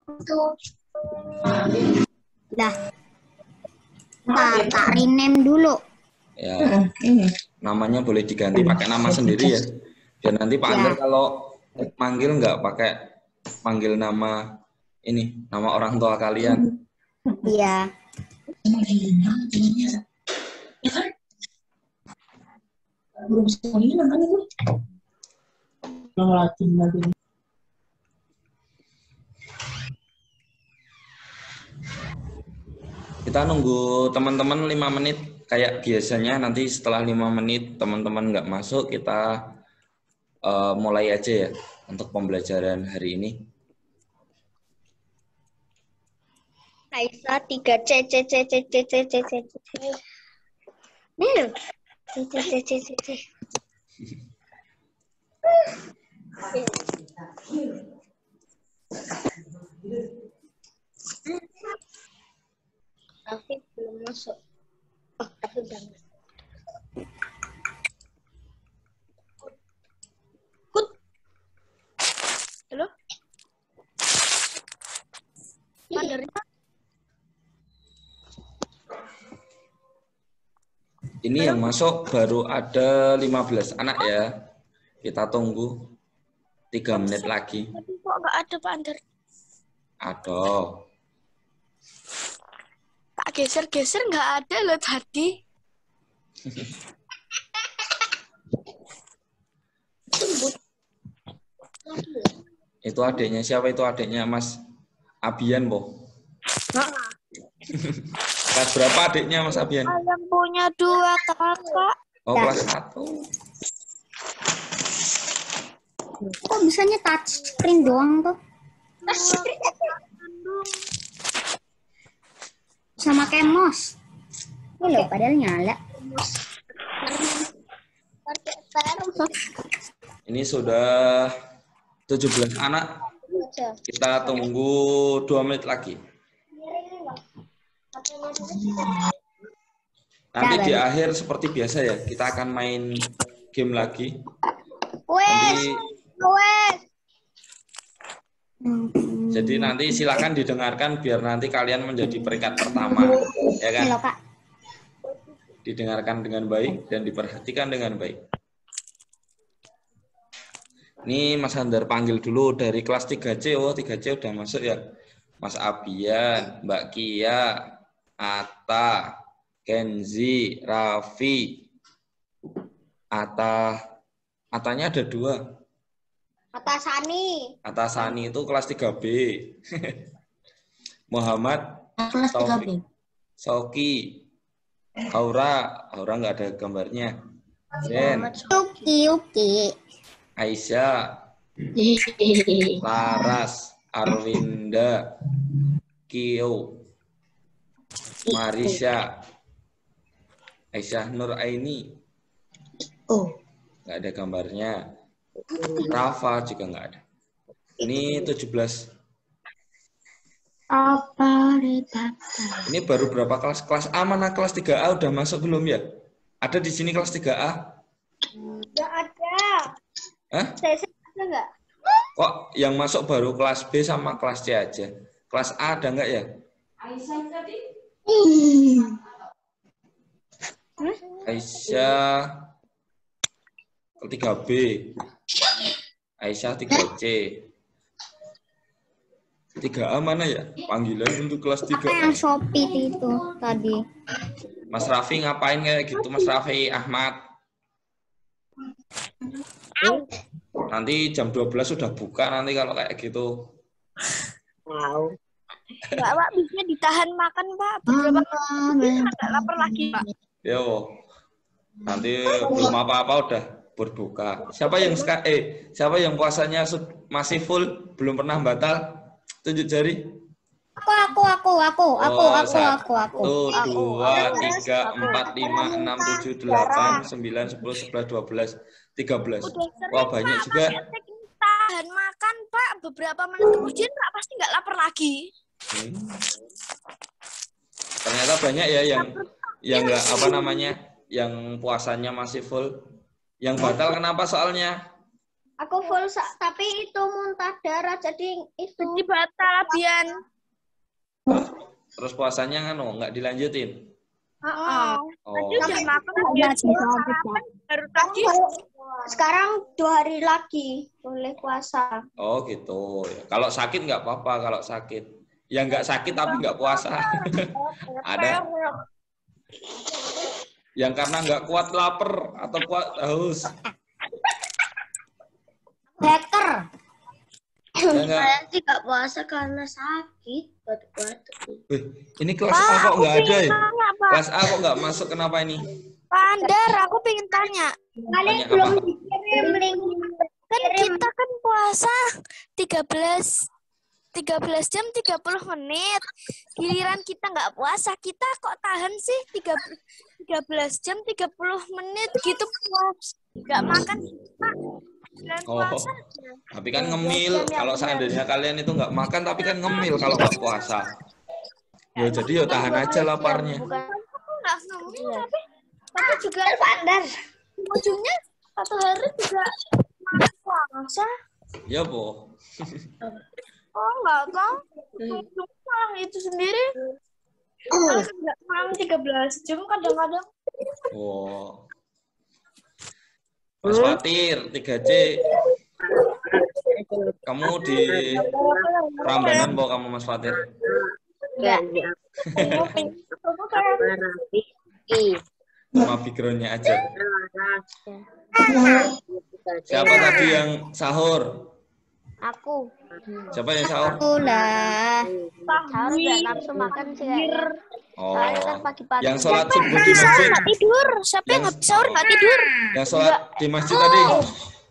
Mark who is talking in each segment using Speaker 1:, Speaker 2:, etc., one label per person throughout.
Speaker 1: Lah, tak rename dulu.
Speaker 2: Ya, namanya boleh diganti pakai nama sendiri ya. Dan nanti Pak Ander kalau manggil nggak pakai panggil nama ini, nama orang tua kalian.
Speaker 1: Iya.
Speaker 2: Kita nunggu teman-teman 5 menit kayak biasanya. Nanti setelah 5 menit teman-teman nggak masuk, kita mulai aja ya untuk pembelajaran hari ini.
Speaker 1: Aisyah 3C C C C C C C C C. C C C C C C. Tapi belum masuk. Oh, tapi udah masuk. Kut. Halo? Mandarnya?
Speaker 2: Ini yang masuk baru ada 15 anak ya. Kita tunggu 3 menit lagi.
Speaker 1: Tapi kok nggak ada Pak Andar?
Speaker 2: Ada.
Speaker 1: Tak geser-geser nggak ada loh tadi.
Speaker 2: Itu adiknya siapa? Itu adiknya Mas Abian, Boh. Kelas berapa adiknya Mas Abian?
Speaker 1: Yang punya 2 kakak.
Speaker 2: Oh, kelas 1.
Speaker 3: Kok bisanya touch screen doang tuh? Sama kayak mouse. Ini loh, padahal nyala.
Speaker 2: Ini sudah 17 anak. Kita tunggu 2 menit lagi. Nanti di akhir seperti biasa ya, kita akan main game lagi. Jadi nanti silakan didengarkan biar nanti kalian menjadi peringkat pertama, ya kan?
Speaker 3: Halo, Kak.
Speaker 2: Didengarkan dengan baik dan diperhatikan dengan baik. Ini Mas Handar panggil dulu dari kelas 3C. Oh, 3C udah masuk ya. Mas Abian, Mbak Kia, Ata, Kenzi, Raffi, Atanya ada 2. Atasani itu kelas 3B. Muhammad,
Speaker 3: Kelas 3B.
Speaker 2: Soki, Aura nggak ada gambarnya. Zen,
Speaker 3: Yuki.
Speaker 2: Aisyah, Laras, Arwinda, Kio, Marisha, Aisyah Nur Aini.
Speaker 3: Oh.
Speaker 2: Nggak ada gambarnya. Rafa juga nggak ada. Ini 17. Ini baru berapa kelas? Kelas A mana? Kelas 3A udah masuk belum ya? Ada di sini kelas 3A?
Speaker 1: Nggak ada.
Speaker 2: Hah?
Speaker 1: Saya ada nggak?
Speaker 2: Kok yang masuk baru kelas B sama kelas C aja? Kelas A ada nggak ya? Aisyah 3B. Aisyah 3C. 3A mana ya? Panggilan untuk kelas 3A.
Speaker 3: Apa yang Shopee itu tadi?
Speaker 2: Mas Raffi ngapain kayak gitu, Mas Raffi Ahmad? Nanti jam 12 sudah buka nanti kalau kayak gitu.
Speaker 1: Wow. Enggak, Pak, bisa ditahan makan, Pak. Beberapa kali agak lapar lagi, Pak.
Speaker 2: Yo. Nanti belum apa-apa udah berbuka. Siapa yang puasanya masih full, belum pernah batal? Tunjuk jari.
Speaker 3: Aku.
Speaker 2: 1, 2, 3, 4, 5, 6, 7, 8, 9, 10, 11, 12, 13. Wah, banyak juga.
Speaker 1: Tahan makan, Pak. Beberapa menit kemudian, Pak, pasti nggak lapar lagi.
Speaker 2: Ternyata banyak ya yang nggak apa namanya, yang puasanya masih full. Yang batal kenapa soalnya?
Speaker 3: Aku full tapi itu muntah darah jadi itu.
Speaker 1: Jadi batal Bian.
Speaker 2: Terus puasanya kan nggak dilanjutin.
Speaker 1: Oh.
Speaker 2: Oh.
Speaker 1: Tadi udah makan sarapan baru tadi.
Speaker 3: Sekarang 2 hari lagi boleh puasa.
Speaker 2: Oh gitu. Kalau sakit nggak apa-apa kalau sakit. Ya nggak sakit tapi nggak puasa. Ada. Yang karena nggak kuat lapar atau kuat haus.
Speaker 3: Hacker.
Speaker 2: Ya nggak?
Speaker 3: Saya sih nggak puasa karena sakit batuk-batuk.
Speaker 2: Ini kelas A kok nggak ada ya?
Speaker 1: Tanya, Pak.
Speaker 2: Kelas A kok nggak masuk, kenapa ini?
Speaker 1: Pak Andar, aku pengen tanya.
Speaker 3: Kalian
Speaker 2: Tanya
Speaker 3: belum
Speaker 2: apa?
Speaker 3: dikirim link.
Speaker 1: Kan kita kan puasa 13 jam 30 menit. Giliran kita nggak puasa, kita kok tahan sih 13 jam 30 menit gitu puas. Nggak makan, Pak. Dan
Speaker 2: Oh,
Speaker 1: puasa.
Speaker 2: tapi kan ngemil. Kalau seandainya kalian itu nggak makan, tapi kan ngemil kalau nggak puasa. Ya jadi ya tahan aja laparnya.
Speaker 1: Aku nggak ngemil, tapi juga
Speaker 3: Pandar.
Speaker 1: ujungnya 1 hari juga makan puasa.
Speaker 2: Ya boh.
Speaker 1: Oh, nggak tahu. Ujungnya malah itu sendiri. Nggak malam 13 jam kadang-kadang.
Speaker 2: Oh. Mas Fatir, 3C. Kamu di Prambanan bawa kamu Mas Fatir.
Speaker 3: Enggak.
Speaker 2: Cuma background-nya aja. Siapa tadi yang sahur?
Speaker 3: Aku.
Speaker 2: Siapa yang sahur?
Speaker 3: Lah.
Speaker 1: Sahur
Speaker 3: nggak nafsu makan sih kayaknya.
Speaker 2: Oh,
Speaker 3: Soalnya kan pagi-pagi.
Speaker 2: yang sholat subuh di
Speaker 1: Sahur
Speaker 2: masjid.
Speaker 1: nggak tidur. Siapa yang habis sahur nggak tidur?
Speaker 2: Yang sholat di masjid tadi.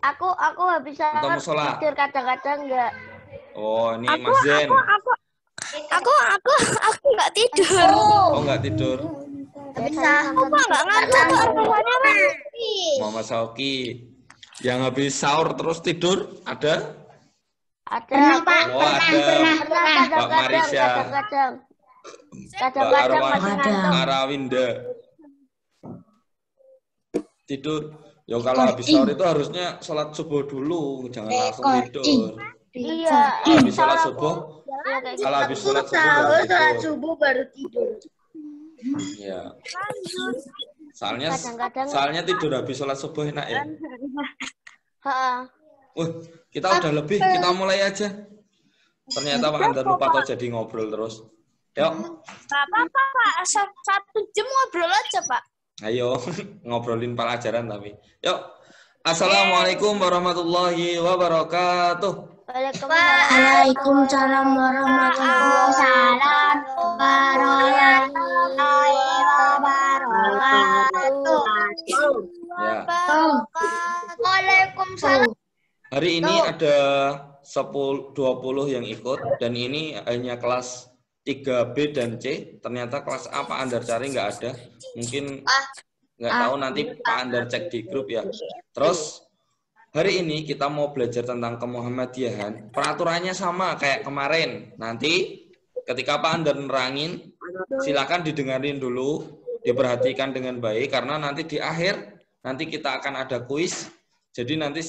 Speaker 3: Aku habis
Speaker 2: Atau musola.
Speaker 3: tidur kadang-kadang enggak.
Speaker 2: Oh, ini Mas Zen.
Speaker 1: Aku nggak tidur.
Speaker 2: Oh, nggak tidur.
Speaker 3: Bisa.
Speaker 1: Aku nggak ngantuk. Rasanya kan.
Speaker 2: Mama Sauki. Yang habis sahur terus tidur ada?
Speaker 3: Ada.
Speaker 2: Oh, ada.
Speaker 3: Pernah
Speaker 2: Mbak Marisha.
Speaker 3: kadang-kadang.
Speaker 2: Mbak
Speaker 3: Kadang-kadang masih
Speaker 2: Arwan,
Speaker 3: ngantuk.
Speaker 2: Arawinda. Tidur. Ya kalau habis sahur itu harusnya sholat subuh dulu, jangan langsung tidur.
Speaker 3: Iya.
Speaker 2: Kalau habis sholat subuh,
Speaker 3: Iya, kayak gitu.
Speaker 2: kalau habis sholat subuh baru tidur.
Speaker 3: subuh baru tidur.
Speaker 2: Iya.
Speaker 1: Lanjut.
Speaker 3: Kadang-kadang.
Speaker 2: Soalnya tidur habis sholat subuh enak ya.
Speaker 3: Heeh.
Speaker 2: Kita udah lebih, kita mulai aja. Ternyata Pak Andar lupa atau jadi ngobrol terus. Yuk,
Speaker 1: Nggak apa-apa, Pak. 1 jam ngobrol aja, Pak.
Speaker 2: ayo ngobrolin pelajaran tapi. Yuk, Assalamualaikum warahmatullahi wabarakatuh.
Speaker 3: Waalaikumsalam warahmatullahi wabarakatuh.
Speaker 2: Ya,
Speaker 3: Waalaikumsalam.
Speaker 2: hari ini ada 20 yang ikut dan ini hanya kelas 3B dan C. Ternyata kelas A Pak Andar cari nggak ada. Mungkin nggak tahu, nanti Pak Andar cek di grup ya. Terus hari ini kita mau belajar tentang kemuhammadiyahan. Peraturannya sama kayak kemarin. Nanti ketika Pak Andar nerangin, silakan didengarin dulu, diperhatikan dengan baik karena nanti di akhir nanti kita akan ada kuis. Jadi nanti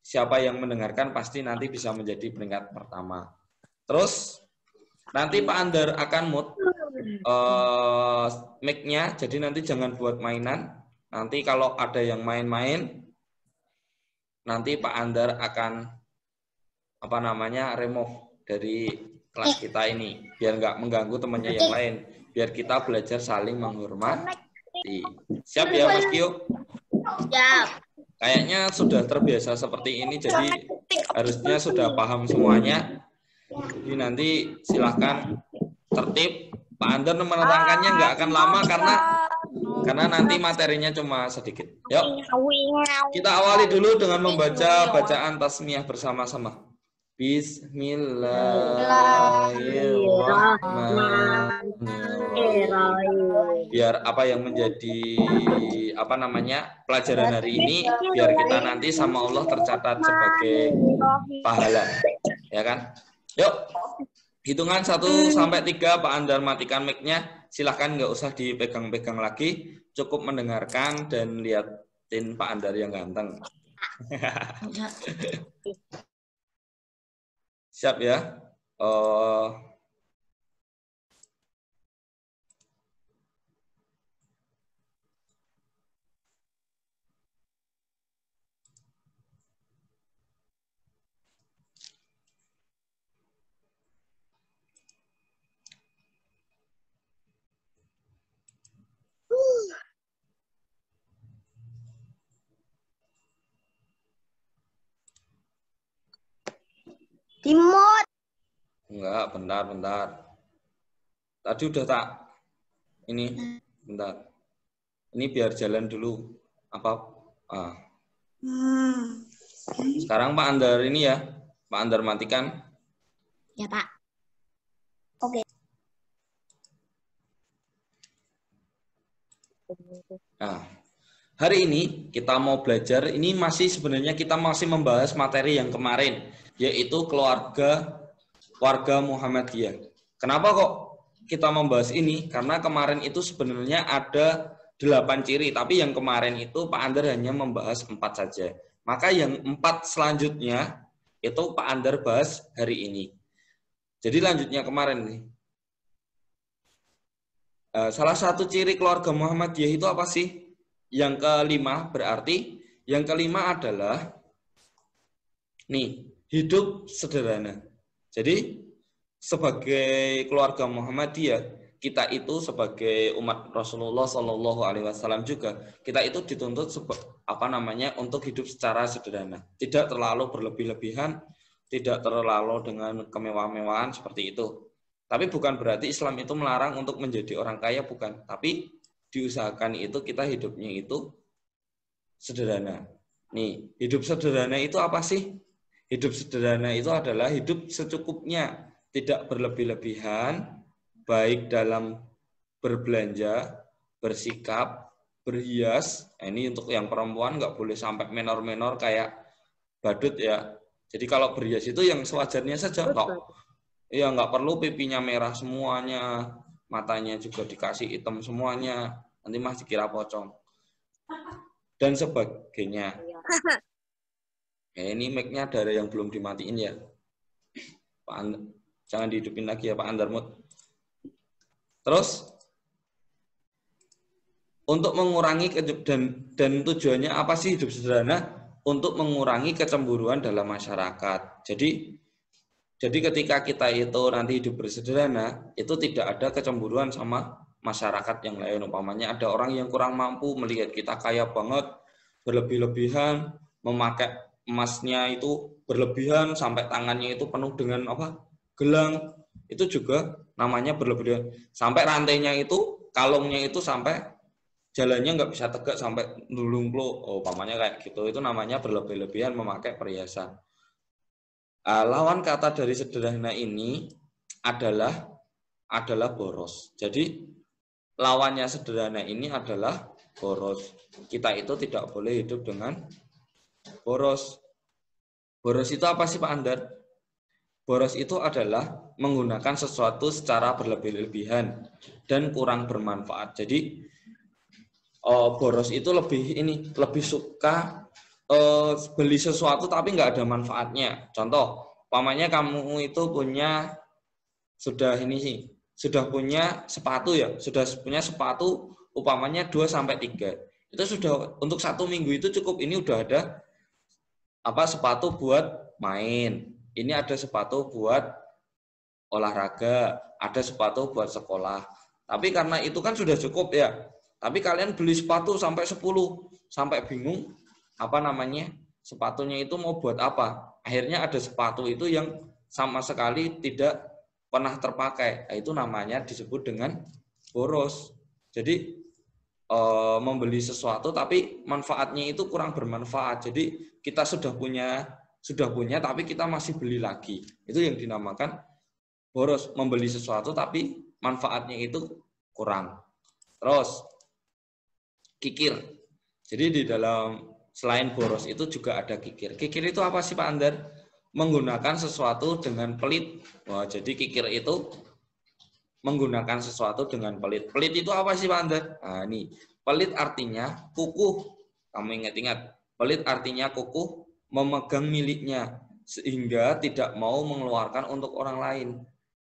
Speaker 2: siapa yang mendengarkan pasti nanti bisa menjadi peringkat pertama. Terus nanti Pak Andar akan mute mic-nya, jadi nanti jangan buat mainan. Nanti kalau ada yang main-main, nanti Pak Andar akan remove dari kelas kita ini, biar nggak mengganggu temannya yang lain, biar kita belajar saling menghormati. Siap ya Mas Kio?
Speaker 3: Siap.
Speaker 2: Kayaknya sudah terbiasa seperti ini, jadi harusnya sudah paham semuanya. Jadi nanti silahkan tertib. Pak Andar menerangkannya nggak akan lama karena nanti materinya cuma sedikit. Yuk, kita awali dulu dengan membaca bacaan tasmiyah bersama-sama. Bismillahirrahmanirrahim. Biar apa yang menjadi pelajaran hari ini, biar kita nanti sama Allah tercatat sebagai pahala, ya kan? Yuk, hitungan 1 sampai 3 Pak Andar matikan mic-nya. Silahkan nggak usah dipegang-pegang lagi, cukup mendengarkan dan liatin Pak Andar yang ganteng. Siap ya?
Speaker 3: Timur.
Speaker 2: Enggak, bentar. Tadi udah tak ini, bentar. Ini biar jalan dulu. Sekarang Pak Andar ini ya. Pak Andar matikan.
Speaker 3: Ya, Pak. Oke.
Speaker 2: Nah, hari ini kita mau belajar, ini masih sebenarnya kita masih membahas materi yang kemarin, yaitu warga Muhammadiyah. Kenapa kok kita membahas ini? Karena kemarin itu sebenarnya ada 8 ciri, tapi yang kemarin itu Pak Andar hanya membahas 4 saja. Maka yang 4 selanjutnya itu Pak Andar bahas hari ini. Jadi lanjutnya kemarin nih. Salah satu ciri keluarga Muhammadiyah itu apa sih? Yang kelima berarti yang kelima adalah nih, hidup sederhana. Jadi sebagai keluarga Muhammadiyah, kita itu sebagai umat Rasulullah Shallallahu Alaihi Wasallam juga, kita itu dituntut untuk hidup secara sederhana, tidak terlalu berlebih-lebihan, tidak terlalu dengan kemewah-mewahan seperti itu. Tapi bukan berarti Islam itu melarang untuk menjadi orang kaya, bukan. Tapi diusahakan itu kita hidupnya itu sederhana. Nih, hidup sederhana itu apa sih? Hidup sederhana itu adalah hidup secukupnya, tidak berlebih-lebihan, baik dalam berbelanja, bersikap, berhias. Ini untuk yang perempuan nggak boleh sampai menor-menor kayak badut ya. Jadi kalau berhias itu yang sewajarnya saja, ya nggak perlu pipinya merah semuanya, matanya juga dikasih hitam semuanya, nanti Mas dikira pocong dan sebagainya. Ini mic-nya ada yang belum dimatiin ya, Pak Andar, jangan dihidupin lagi ya Pak Andarmut. Terus untuk mengurangi dan tujuannya apa sih hidup sederhana? Untuk mengurangi kecemburuan dalam masyarakat. Jadi ketika kita itu nanti hidup bersederhana, itu tidak ada kecemburuan sama masyarakat yang lain. Umpamanya ada orang yang kurang mampu melihat kita kaya banget, berlebih-lebihan, memakai emasnya itu berlebihan sampai tangannya itu penuh dengan gelang. Itu juga namanya berlebihan. Sampai rantainya itu, kalungnya itu sampai jalannya nggak bisa tegak sampai nulung-nulung. Umpamanya kayak gitu. Itu namanya berlebih-lebihan memakai perhiasan. Lawan kata dari sederhana ini adalah boros. Jadi lawannya sederhana ini adalah boros. Kita itu tidak boleh hidup dengan boros. Boros itu apa sih Pak Andar? Boros itu adalah menggunakan sesuatu secara berlebih-lebihan dan kurang bermanfaat. Jadi boros itu lebih suka beli sesuatu tapi nggak ada manfaatnya. Contoh, umpamanya kamu itu sudah punya sepatu ya, sudah punya sepatu umpamanya 2-3. Itu sudah untuk 1 minggu itu cukup. Ini udah ada sepatu buat main. Ini ada sepatu buat olahraga, ada sepatu buat sekolah. Tapi karena itu kan sudah cukup ya. Tapi kalian beli sepatu sampai 10, sampai bingung sepatunya itu mau buat apa. Akhirnya ada sepatu itu yang sama sekali tidak pernah terpakai. Itu namanya disebut dengan boros. Jadi membeli sesuatu tapi manfaatnya itu kurang bermanfaat. Jadi kita sudah punya tapi kita masih beli lagi. Itu yang dinamakan boros, membeli sesuatu tapi manfaatnya itu kurang. Terus kikir. Jadi di dalam selain boros itu juga ada kikir. Kikir itu apa sih Pak Andar? Menggunakan sesuatu dengan pelit. Wah, jadi kikir itu menggunakan sesuatu dengan pelit. Pelit itu apa sih Pak Andar? Nah, ini pelit artinya kukuh. Kamu ingat-ingat. Pelit artinya kukuh memegang miliknya sehingga tidak mau mengeluarkan untuk orang lain.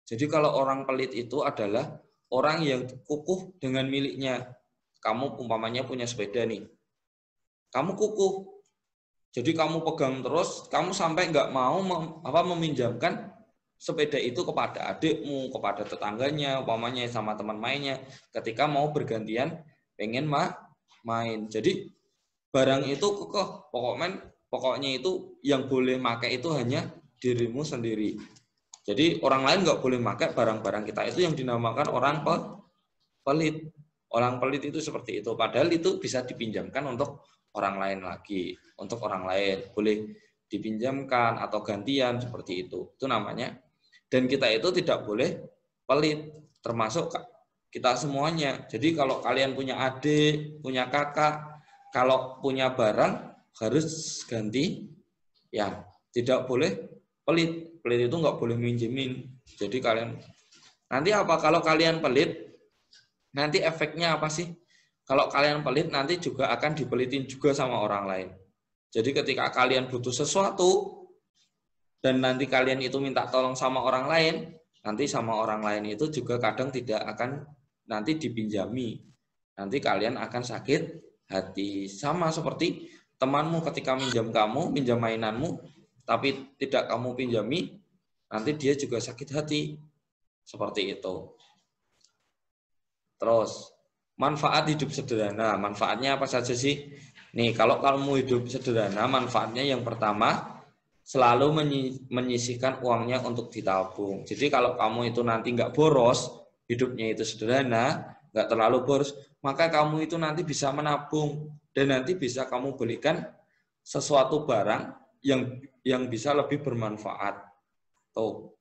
Speaker 2: Jadi kalau orang pelit itu adalah orang yang kukuh dengan miliknya. Kamu umpamanya punya sepeda nih. Kamu kukuh. Jadi kamu pegang terus, kamu sampai nggak mau meminjamkan sepeda itu kepada adikmu, kepada tetangganya, umpamanya sama teman mainnya. Ketika mau bergantian pengen main. Jadi barang itu kekeh, pokoknya itu yang boleh pakai itu hanya dirimu sendiri. Jadi orang lain nggak boleh pakai barang-barang kita, itu yang dinamakan orang pelit. Orang pelit itu seperti itu. Padahal itu bisa dipinjamkan untuk orang lain lagi, untuk orang lain boleh dipinjamkan atau gantian seperti itu. Itu namanya. Dan kita itu tidak boleh pelit, termasuk kita semuanya. Jadi kalau kalian punya adik, punya kakak, kalau punya barang harus ganti, ya tidak boleh pelit. Pelit itu nggak boleh minjemin. Jadi kalian nanti apa kalau kalian pelit? Nanti efeknya apa sih? Kalau kalian pelit nanti juga akan dipelitin juga sama orang lain. Jadi ketika kalian butuh sesuatu dan nanti kalian itu minta tolong sama orang lain, nanti sama orang lain itu juga kadang tidak akan nanti dipinjami. Nanti kalian akan sakit hati. Sama seperti temanmu ketika pinjam mainanmu, tapi tidak kamu pinjami, nanti dia juga sakit hati. Seperti itu. Terus, manfaat hidup sederhana. Manfaatnya apa saja sih? Nih, kalau kamu hidup sederhana, manfaatnya yang pertama, selalu menyisihkan uangnya untuk ditabung. Jadi kalau kamu itu nanti nggak boros, hidupnya itu sederhana, nggak terlalu boros, maka kamu itu nanti bisa menabung dan nanti bisa kamu belikan sesuatu barang yang bisa lebih bermanfaat. Tuh.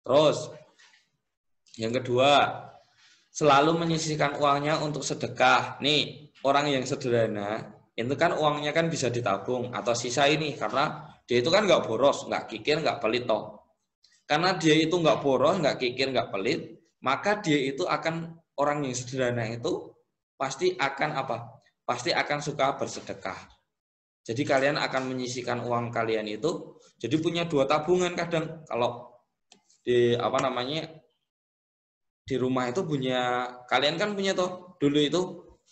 Speaker 2: Terus yang kedua, selalu menyisihkan uangnya untuk sedekah. Nih, orang yang sederhana itu kan uangnya kan bisa ditabung atau sisa ini karena dia itu kan nggak boros, nggak kikir, nggak pelit toh. Karena dia itu nggak boros, nggak kikir, nggak pelit, maka dia itu akan orang yang sederhana itu pasti akan apa? Pasti akan suka bersedekah. Jadi kalian akan menyisihkan uang kalian itu, jadi punya dua tabungan kadang. Kalau di di rumah itu punya, kalian kan punya toh dulu itu,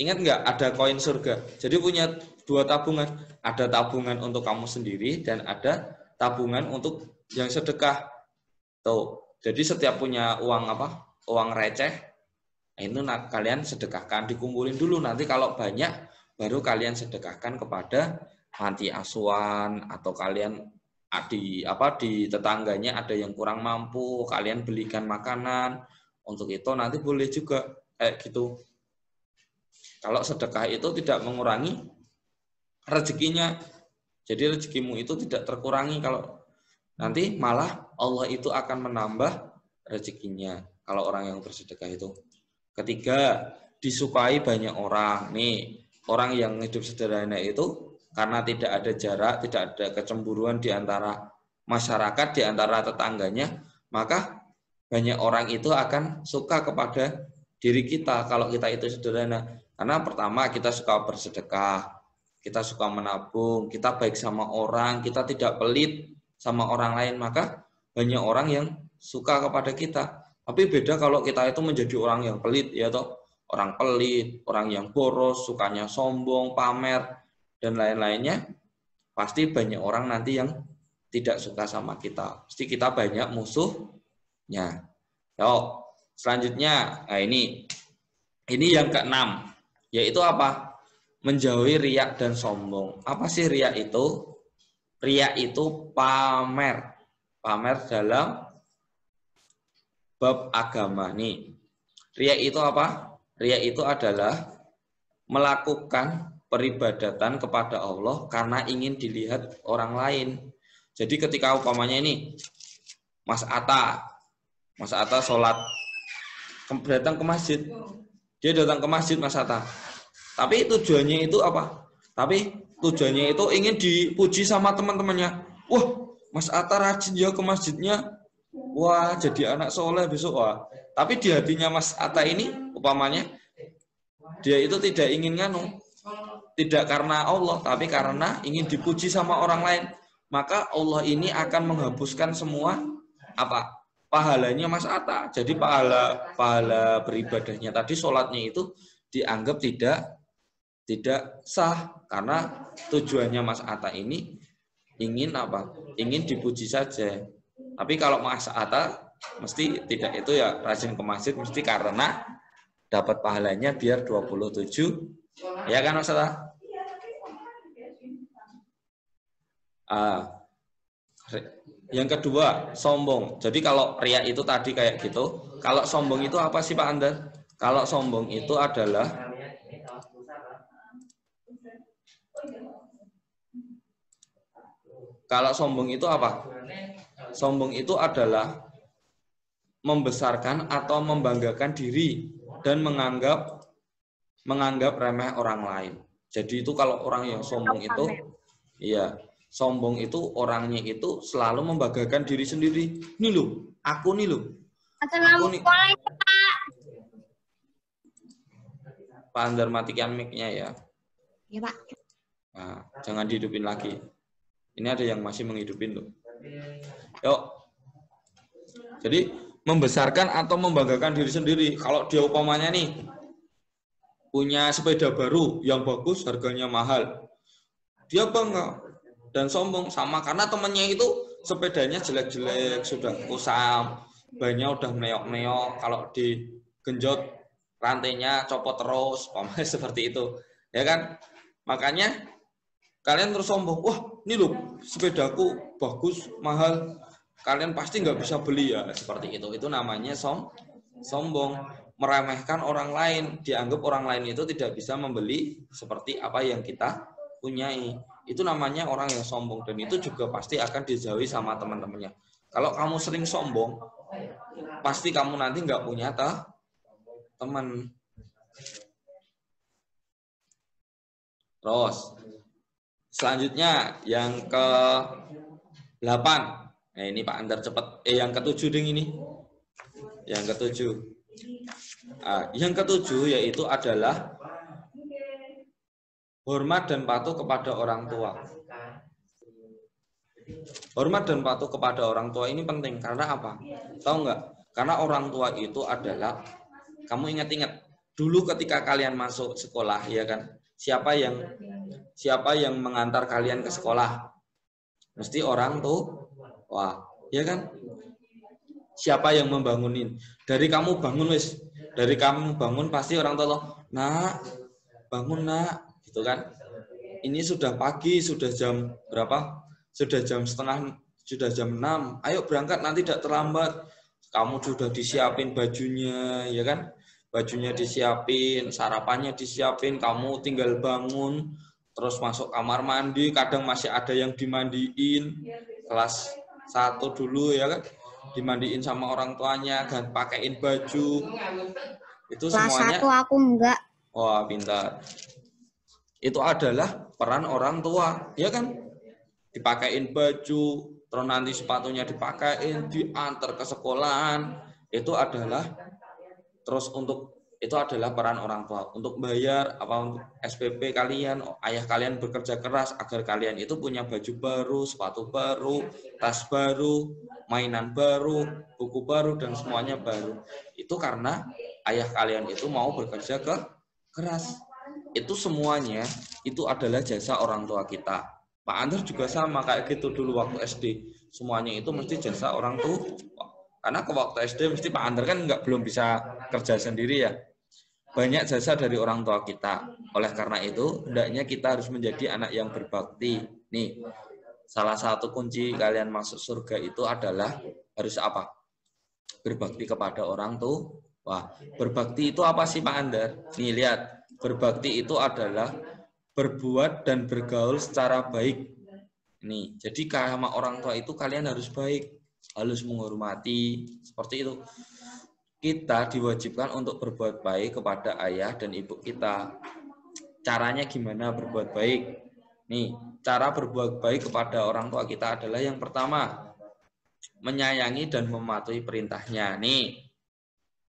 Speaker 2: ingat nggak ada koin surga? Jadi punya dua tabungan, ada tabungan untuk kamu sendiri dan ada tabungan untuk yang sedekah. Tuh, jadi setiap punya uang receh, itu kalian sedekahkan, dikumpulin dulu. Nanti kalau banyak, baru kalian sedekahkan kepada panti asuhan atau kalian di tetangganya ada yang kurang mampu, kalian belikan makanan. Untuk itu nanti boleh juga gitu. Kalau sedekah itu tidak mengurangi rezekinya. Jadi rezekimu itu tidak terkurangi, kalau nanti malah Allah itu akan menambah rezekinya kalau orang yang bersedekah itu. Ketiga, disukai banyak orang. Nih, orang yang hidup sederhana itu karena tidak ada jarak, tidak ada kecemburuan di antara masyarakat, di antara tetangganya, maka banyak orang itu akan suka kepada diri kita kalau kita itu sederhana. Karena pertama kita suka bersedekah, kita suka menabung, kita baik sama orang, kita tidak pelit sama orang lain, maka banyak orang yang suka kepada kita. Tapi beda kalau kita itu menjadi orang yang pelit, ya toh, orang pelit, orang yang boros, sukanya sombong, pamer, dan lain-lainnya, pasti banyak orang nanti yang tidak suka sama kita. Pasti kita banyak musuhnya. Yo, selanjutnya, nah ini yang keenam, yaitu apa? Menjauhi riak dan sombong. Apa sih riak itu? Riak itu pamer. Pamer dalam bab agama nih. Riak itu apa? Riak itu adalah melakukan peribadatan kepada Allah karena ingin dilihat orang lain. Jadi ketika umpamanya ini Mas Atta sholat, datang ke masjid. Dia datang ke masjid Mas Atta. Tapi tujuannya itu apa? Tapi tujuannya itu ingin dipuji sama teman-temannya. Wah, Mas Atta rajin ya ke masjidnya. Wah, jadi anak soleh besok. Wah. Tapi di hatinya Mas Atta ini, umpamanya, dia itu tidak ingin tidak karena Allah, tapi karena ingin dipuji sama orang lain, maka Allah ini akan menghapuskan semua apa pahalanya Mas Atta. Jadi pahala beribadahnya tadi, sholatnya itu dianggap tidak sah karena tujuannya Mas Atta ini ingin apa? Ingin dipuji saja. Tapi kalau Mas Atta mesti tidak itu ya, rajin ke masjid mesti karena dapat pahalanya biar 27. Ya kan Mas Atta? Yang kedua, sombong. Jadi kalau riya itu tadi kayak gitu, kalau sombong itu apa sih Pak Andar? Kalau sombong itu adalah apa? Sombong itu adalah membesarkan atau membanggakan diri dan menganggap remeh orang lain. Jadi itu kalau orang yang sombong itu, iya, sombong itu orangnya itu selalu membanggakan diri sendiri. Nih loh, aku nih loh. Aku nih. Pak Andar matikan mic-nya ya.
Speaker 3: Ya Pak.
Speaker 2: Nah, jangan dihidupin lagi. Ini ada yang masih menghidupin loh. Yuk. Jadi membesarkan atau membanggakan diri sendiri. Kalau dia umpamanya nih punya sepeda baru yang bagus, harganya mahal, dia bangga dan sombong sama karena temannya itu sepedanya jelek-jelek, sudah kusam, bannya udah meok-meok, kalau digenjot rantainya copot terus, seperti itu, ya kan? Makanya kalian terus sombong, wah ini loh sepedaku bagus, mahal, kalian pasti nggak bisa beli ya, seperti itu. Itu namanya sombong, meremehkan orang lain, dianggap orang lain itu tidak bisa membeli seperti apa yang kita punyai. Itu namanya orang yang sombong, dan itu juga pasti akan dijauhi sama teman-temannya. Kalau kamu sering sombong, pasti kamu nanti nggak punya teman. Terus selanjutnya yang ke-8. Nah, ini Pak Andar cepat. Yang ke-7 ding ini. Yang ke-7. Yang ke-7 yaitu adalah hormat dan patuh kepada orang tua. Hormat dan patuh kepada orang tua ini penting karena apa? Tahu nggak? Karena orang tua itu adalah, kamu ingat-ingat dulu ketika kalian masuk sekolah, ya kan? Siapa yang mengantar kalian ke sekolah? Mesti orang tuh, wah, ya kan? Siapa yang membangunin? Dari kamu bangun pasti orang tua, nak, bangun nak. Gitu kan, ini sudah pagi, sudah jam berapa, sudah jam 6, ayo berangkat nanti tidak terlambat. Kamu sudah disiapin bajunya, ya kan, bajunya disiapin, sarapannya disiapin, kamu tinggal bangun terus masuk kamar mandi, kadang masih ada yang dimandiin, kelas 1 dulu ya kan, dimandiin sama orang tuanya, dan pakaiin baju, itu semuanya.
Speaker 3: Kelas 1 aku enggak.
Speaker 2: Wah, pintar. Itu adalah peran orang tua, ya kan? Dipakein baju, terus nanti sepatunya dipakein, diantar ke sekolahan. Itu adalah peran orang tua untuk bayar apa untuk SPP kalian, ayah kalian bekerja keras agar kalian itu punya baju baru, sepatu baru, tas baru, mainan baru, buku baru, dan semuanya baru. Itu karena ayah kalian itu mau bekerja keras. Itu semuanya itu adalah jasa orang tua kita. Pak Andar juga sama kayak gitu dulu waktu SD. Semuanya itu mesti jasa orang tua. Karena ke waktu SD mesti Pak Andar kan belum bisa kerja sendiri ya. Banyak jasa dari orang tua kita. Oleh karena itu, hendaknya kita harus menjadi anak yang berbakti. Nih, salah satu kunci kalian masuk surga itu adalah harus apa? Berbakti kepada orang tua. Wah, berbakti itu apa sih Pak Andar? Nih lihat. Berbakti itu adalah berbuat dan bergaul secara baik. Nih, jadi sama orang tua itu kalian harus baik, harus menghormati, seperti itu. Kita diwajibkan untuk berbuat baik kepada ayah dan ibu kita. Caranya gimana berbuat baik? Nih, cara berbuat baik kepada orang tua kita adalah yang pertama, menyayangi dan mematuhi perintahnya. Nih,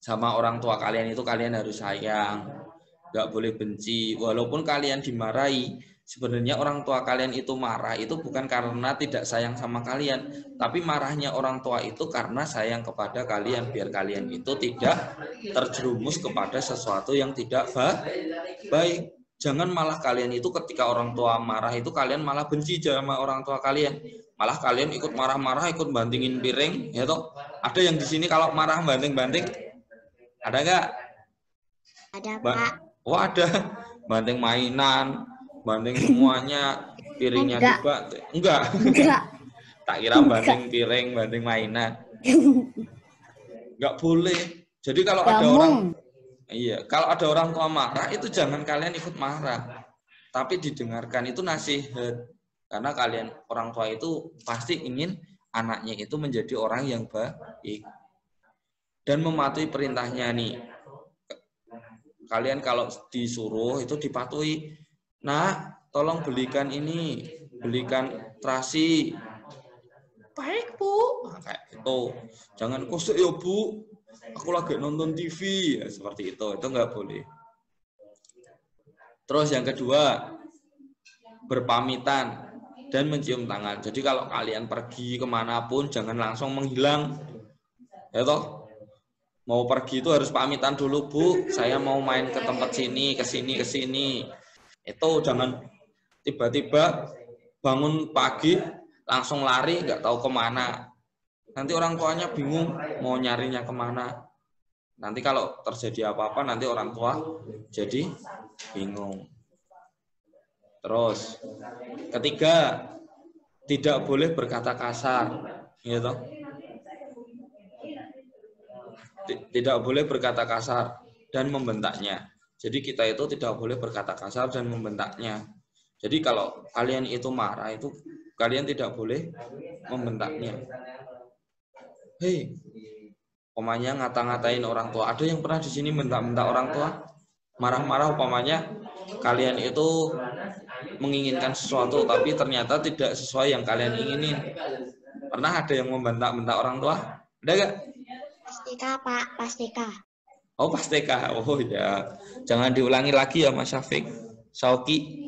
Speaker 2: sama orang tua kalian itu kalian harus sayang. nggak boleh benci. Walaupun kalian dimarahi, sebenarnya orang tua kalian itu marah itu bukan karena tidak sayang sama kalian, tapi marahnya orang tua itu karena sayang kepada kalian, biar kalian itu tidak terjerumus kepada sesuatu yang tidak baik. Jangan malah kalian itu ketika orang tua marah itu kalian malah benci sama orang tua kalian. Malah kalian ikut marah-marah, ikut bantingin piring, ya toh. Ada yang di sini kalau marah banting-banting? Ada nggak?
Speaker 3: Ada, Pak.
Speaker 2: Oh, ada. Banting mainan, banting semuanya, piringnya dibanting. Enggak. Tak kira banting piring, banting mainan. Enggak boleh. Jadi kalau ada orang, kalau ada orang tua marah itu jangan kalian ikut marah, tapi didengarkan, itu nasihat. Karena kalian orang tua itu pasti ingin anaknya itu menjadi orang yang baik dan mematuhi perintahnya nih. Kalian kalau disuruh itu dipatuhi. Nah, tolong belikan ini, belikan terasi. Baik, Bu. Nah, kayak gitu. Jangan kosek ya, Bu. Aku lagi nonton TV. Ya, seperti itu nggak boleh. Terus yang kedua, berpamitan dan mencium tangan. Jadi kalau kalian pergi kemanapun jangan langsung menghilang, ya toh. Mau pergi itu harus pamitan dulu, Bu. Saya mau main ke tempat sini, ke sini, ke sini. Itu jangan tiba-tiba bangun pagi langsung lari nggak tahu kemana. Nanti orang tuanya bingung mau nyarinya kemana. Nanti kalau terjadi apa-apa nanti orang tua jadi bingung. Terus, ketiga, tidak boleh berkata kasar, gitu. Tidak boleh berkata kasar dan membentaknya. Jadi kita itu tidak boleh berkata kasar dan membentaknya. Jadi kalau kalian itu marah itu kalian tidak boleh membentaknya. Hei, umpamanya ngata-ngatain orang tua. Ada yang pernah di sini bentak-bentak orang tua? Marah-marah umpamanya kalian itu menginginkan sesuatu tapi ternyata tidak sesuai yang kalian inginin. Pernah ada yang membentak-bentak orang tua? Ada gak?
Speaker 3: Pastika, Pak, pastika.
Speaker 2: Oh, pastika. Oh ya. Jangan diulangi lagi ya Mas Syafiq. Sauki.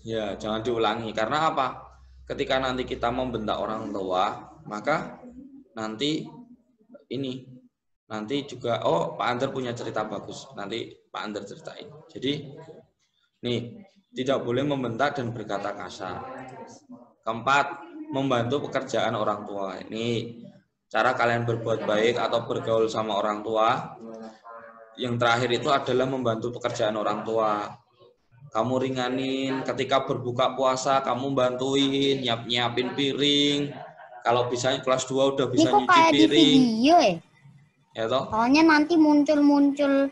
Speaker 2: Ya, jangan diulangi. Karena apa? Ketika nanti kita membentak orang tua, maka nanti juga, oh Pak Ander punya cerita bagus. Nanti Pak Ander ceritain. Jadi, nih, tidak boleh membentak dan berkata kasar. Keempat, membantu pekerjaan orang tua. Ini cara kalian berbuat baik atau bergaul sama orang tua. Yang terakhir itu adalah membantu pekerjaan orang tua. Kamu ringanin ketika berbuka puasa, kamu bantuin nyiapin piring. Kalau bisa kelas 2 udah bisa nyuci piring. Ini kok kayak di
Speaker 3: video ya?
Speaker 2: Ya toh?
Speaker 3: Soalnya nanti muncul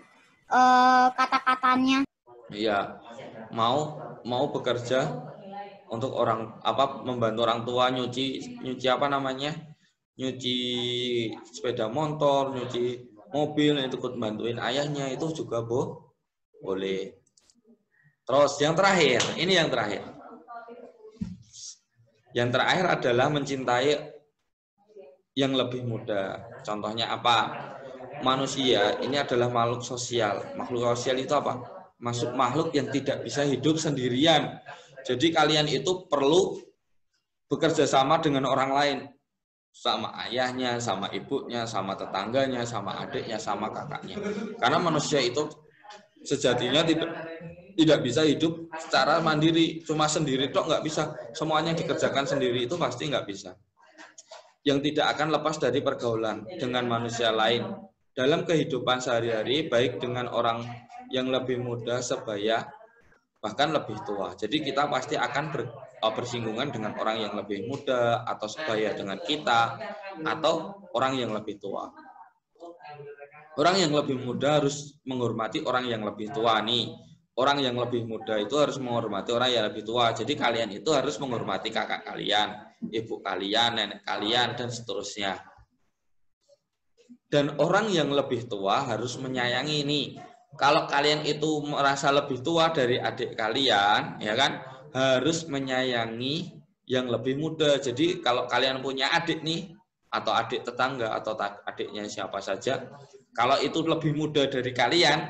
Speaker 3: kata-katanya.
Speaker 2: Iya. Mau bekerja untuk membantu orang tua nyuci apa namanya? Nyuci sepeda motor, nyuci mobil, itu ikut bantuin ayahnya itu juga boleh. Terus yang terakhir, ini yang terakhir. Yang terakhir adalah mencintai yang lebih muda. Contohnya apa? Manusia ini adalah makhluk sosial. Makhluk sosial itu apa? Makhluk yang tidak bisa hidup sendirian. Jadi kalian itu perlu bekerja sama dengan orang lain. Sama ayahnya, sama ibunya, sama tetangganya, sama adiknya, sama kakaknya. Karena manusia itu sejatinya tidak bisa hidup secara mandiri, cuma sendiri tok nggak bisa. Semuanya dikerjakan sendiri itu pasti nggak bisa. Yang tidak akan lepas dari pergaulan dengan manusia lain dalam kehidupan sehari-hari, baik dengan orang yang lebih muda, sebaya, bahkan lebih tua. Jadi kita pasti akan bersinggungan dengan orang yang lebih muda atau sebaya dengan kita atau orang yang lebih tua. Orang yang lebih muda harus menghormati orang yang lebih tua nih. Orang yang lebih muda itu harus menghormati orang yang lebih tua. Jadi kalian itu harus menghormati kakak kalian, ibu kalian, nenek kalian, dan seterusnya. Dan orang yang lebih tua harus menyayangi nih. Kalau kalian itu merasa lebih tua dari adik kalian, ya kan, harus menyayangi yang lebih muda. Jadi kalau kalian punya adik nih, atau adik tetangga, atau adiknya siapa saja, Kalau itu lebih muda dari kalian,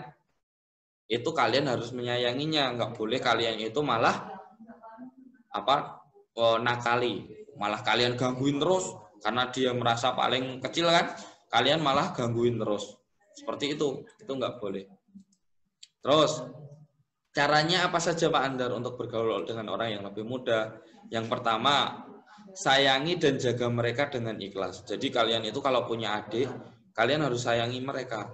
Speaker 2: itu kalian harus menyayanginya. Nggak boleh kalian itu malah nakali, malah kalian gangguin terus karena dia merasa paling kecil kan, kalian malah gangguin terus. Seperti itu nggak boleh. Terus caranya apa saja Pak Andar untuk bergaul dengan orang yang lebih muda? Yang pertama, sayangi dan jaga mereka dengan ikhlas. Jadi kalian itu kalau punya adik, kalian harus sayangi mereka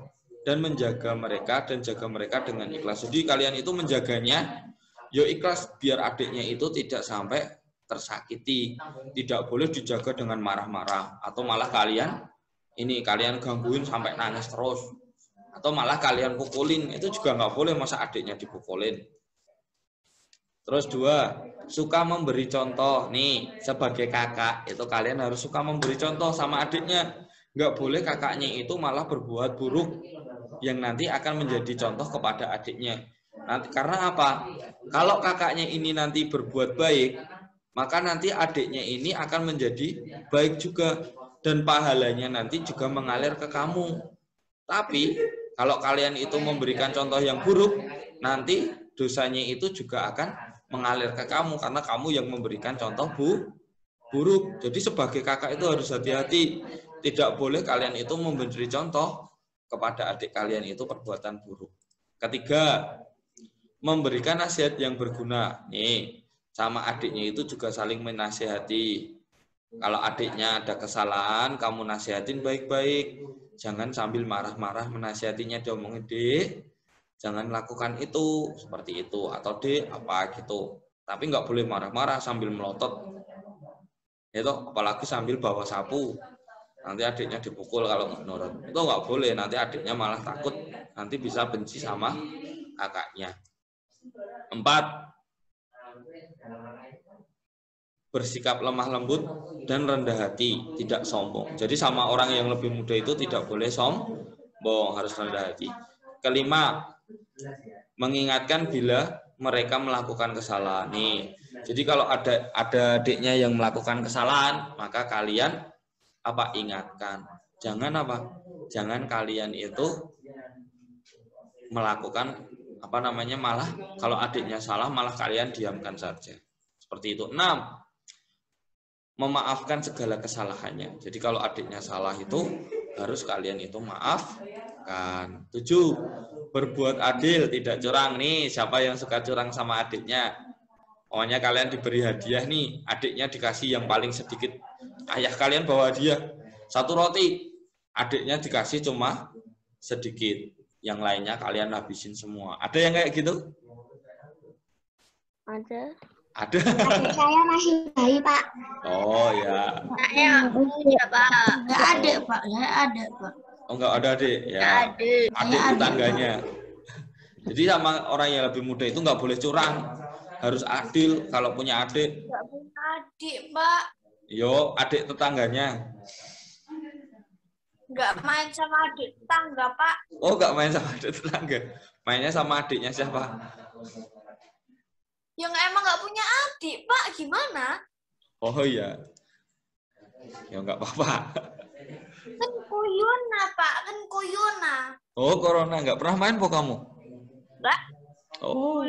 Speaker 2: dan menjaga mereka dan jaga mereka dengan ikhlas. Jadi kalian itu menjaganya yo ikhlas biar adiknya itu tidak sampai tersakiti. Tidak boleh dijaga dengan marah-marah atau malah kalian gangguin sampai nangis terus. Atau malah kalian pukulin, itu juga nggak boleh, masa adiknya dipukulin. Terus 2, suka memberi contoh. Nih, sebagai kakak, itu kalian harus suka memberi contoh sama adiknya. Nggak boleh kakaknya itu malah berbuat buruk yang nanti akan menjadi contoh kepada adiknya. Nanti karena apa? Kalau kakaknya ini nanti berbuat baik, maka nanti adiknya ini akan menjadi baik juga dan pahalanya nanti juga mengalir ke kamu. Tapi kalau kalian itu memberikan contoh yang buruk, nanti dosanya itu juga akan mengalir ke kamu karena kamu yang memberikan contoh buruk. Jadi sebagai kakak itu harus hati-hati. Tidak boleh kalian itu memberi contoh kepada adik kalian itu perbuatan buruk. Ketiga, memberikan nasihat yang berguna. Nih, sama adiknya itu juga saling menasihati. Kalau adiknya ada kesalahan, kamu nasihatin baik-baik. Jangan sambil marah-marah menasihatinya, diomongin, Dek, jangan lakukan itu, seperti itu. Atau Dek, apa gitu. Tapi nggak boleh marah-marah sambil melotot. Itu apalagi sambil bawa sapu. Nanti adiknya dipukul kalau nggak nurut. Itu nggak boleh, nanti adiknya malah takut, nanti bisa benci sama kakaknya. 4, bersikap lemah lembut dan rendah hati, tidak sombong. Jadi sama orang yang lebih muda itu tidak boleh sombong, harus rendah hati. 5, mengingatkan bila mereka melakukan kesalahan. Nih, jadi kalau ada adiknya yang melakukan kesalahan, maka kalian ingatkan. Jangan kalian itu melakukan malah kalau adiknya salah malah kalian diamkan saja. Seperti itu. 6, memaafkan segala kesalahannya. Jadi kalau adiknya salah itu harus kalian itu maafkan. 7, berbuat adil, tidak curang. Nih, siapa yang suka curang sama adiknya? Pokoknya kalian diberi hadiah nih, adiknya dikasih yang paling sedikit. Ayah kalian bawa hadiah 1 roti, adiknya dikasih cuma sedikit. Yang lainnya kalian habisin semua. Ada yang kayak gitu?
Speaker 1: Ada.
Speaker 2: Ada.
Speaker 3: Adik saya masih bayi, Pak.
Speaker 2: Oh ya.
Speaker 3: Iya, Pak. Nggak ada, Pak. Nggak ada, Pak.
Speaker 2: Oh, nggak ada adik? Ya. Adik tetangganya. Jadi sama orang yang lebih muda itu nggak boleh curang. Harus adil kalau punya adik.
Speaker 1: Nggak punya adik, Pak.
Speaker 2: Yo, adik tetangganya.
Speaker 1: Nggak main sama adik tetangga, Pak.
Speaker 2: Oh, nggak main sama adik tetangga. Mainnya sama adiknya siapa?
Speaker 1: Yang emang nggak punya adik, Pak. Gimana?
Speaker 2: Oh iya. Ya nggak apa-apa.
Speaker 1: Kan kuyona, Pak. Kan kuyona.
Speaker 2: Oh, corona nggak pernah main po kamu?
Speaker 1: Nggak.
Speaker 2: Oh.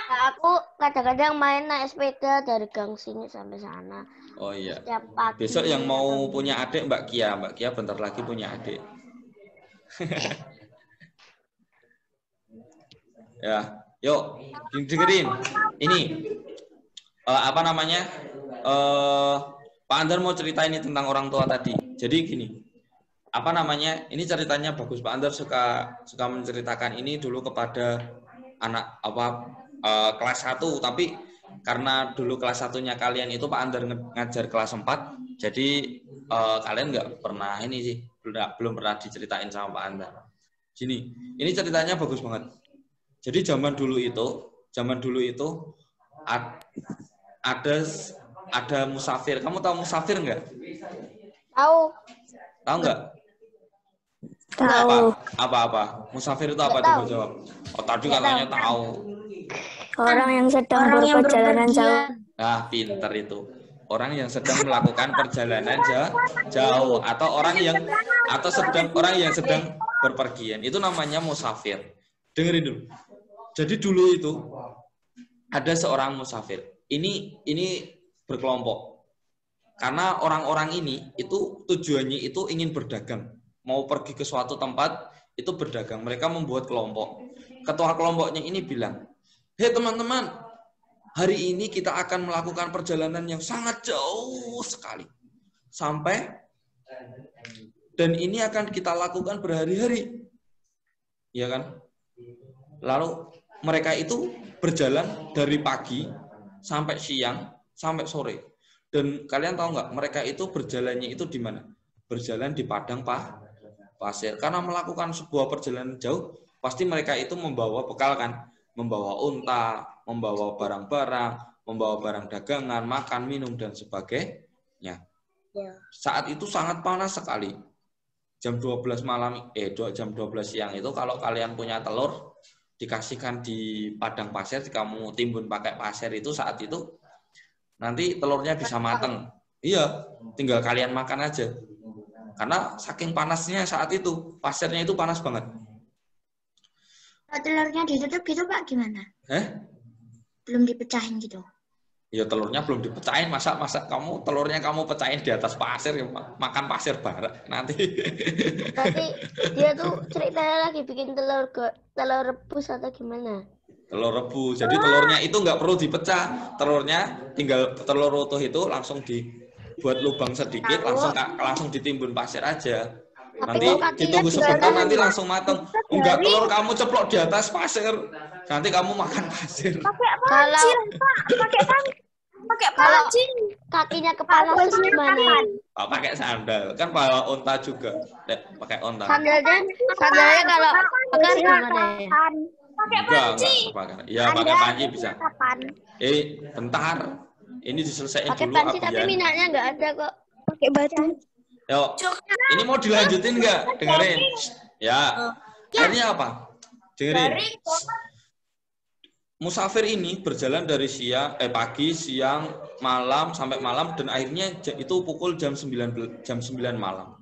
Speaker 3: Nah, aku kadang-kadang main naik sepeda dari gang sini sampai sana.
Speaker 2: Oh iya.
Speaker 3: Setiap pagi.
Speaker 2: Besok yang mau punya adik Mbak Kia bentar lagi punya adik. Ya, yuk dengerin. Ini Pak Andar mau cerita ini tentang orang tua tadi. Jadi gini, ini ceritanya bagus. Pak Andar suka menceritakan ini dulu kepada anak kelas 1, tapi karena dulu kelas 1-nya kalian itu Pak Andar ngajar kelas 4, jadi kalian nggak pernah ini sih, belum pernah diceritain sama Pak Andar. Gini, ini ceritanya bagus banget. Jadi zaman dulu itu ada musafir. Kamu tahu musafir nggak?
Speaker 3: Tahu.
Speaker 2: Tahu nggak?
Speaker 3: Tahu.
Speaker 2: Apa? Musafir itu apa? Coba jawab. Oh, tadi katanya tahu.
Speaker 3: Orang yang sedang berperjalanan jauh.
Speaker 2: Nah, pinter itu. Orang yang sedang melakukan perjalanan jauh atau orang yang sedang berpergian. Itu namanya musafir. Dengerin dulu. Jadi dulu itu ada seorang musafir. Ini berkelompok. Karena orang-orang ini itu tujuannya itu ingin berdagang. Mau pergi ke suatu tempat itu berdagang. Mereka membuat kelompok. Ketua kelompoknya ini bilang, "Hei teman-teman, hari ini kita akan melakukan perjalanan yang sangat jauh sekali. Dan ini akan kita lakukan berhari-hari." Ya kan? Lalu mereka itu berjalan dari pagi sampai siang, sampai sore. Dan kalian tahu nggak, mereka itu berjalannya itu di mana? Berjalan di padang pasir. Karena melakukan sebuah perjalanan jauh, pasti mereka itu membawa bekal kan? Membawa unta, membawa barang-barang, membawa barang dagangan, makan, minum, dan sebagainya. Saat itu sangat panas sekali. Jam 12 malam, jam 12 siang itu kalau kalian punya telur, dikasihkan di padang pasir, kamu timbun pakai pasir itu saat itu, nanti telurnya bisa mateng. Iya, tinggal kalian makan aja. Karena saking panasnya saat itu, pasirnya itu panas banget.
Speaker 4: Telurnya ditutup gitu Pak, gimana? Belum dipecahin gitu?
Speaker 2: Ya telurnya belum dipecahin, masa kamu telurnya kamu pecahin di atas pasir, makan pasir barak nanti.
Speaker 3: Berarti dia tuh ceritanya lagi bikin telur rebus atau gimana?
Speaker 2: Telur rebus. Jadi telurnya itu nggak perlu dipecah. Telurnya tinggal telur utuh itu langsung dibuat lubang sedikit, langsung ditimbun pasir aja. Nanti ditunggu sebentar, nanti langsung mateng. Enggak, telur kamu ceplok di atas pasir, nanti kamu makan pasir.
Speaker 1: Pakai panci.
Speaker 3: Kakinya kepanasan gimana?
Speaker 2: Pakai sandal, kan bawa unta juga. Pakai unta.
Speaker 3: Sandalnya kalau bakar gimana ya?
Speaker 1: Pakai panci.
Speaker 2: Ya, pakai panci bisa. Bentar. Ini diselesaikan dulu.
Speaker 3: Pakai panci tapi minyaknya nggak ada kok.
Speaker 1: Pakai batu.
Speaker 2: Yuk, ini mau dilanjutin nggak? Dengerin. Ya. Akhirnya apa? Dengerin. Musafir ini berjalan dari pagi, siang, malam, sampai malam, dan akhirnya itu pukul jam 9 malam.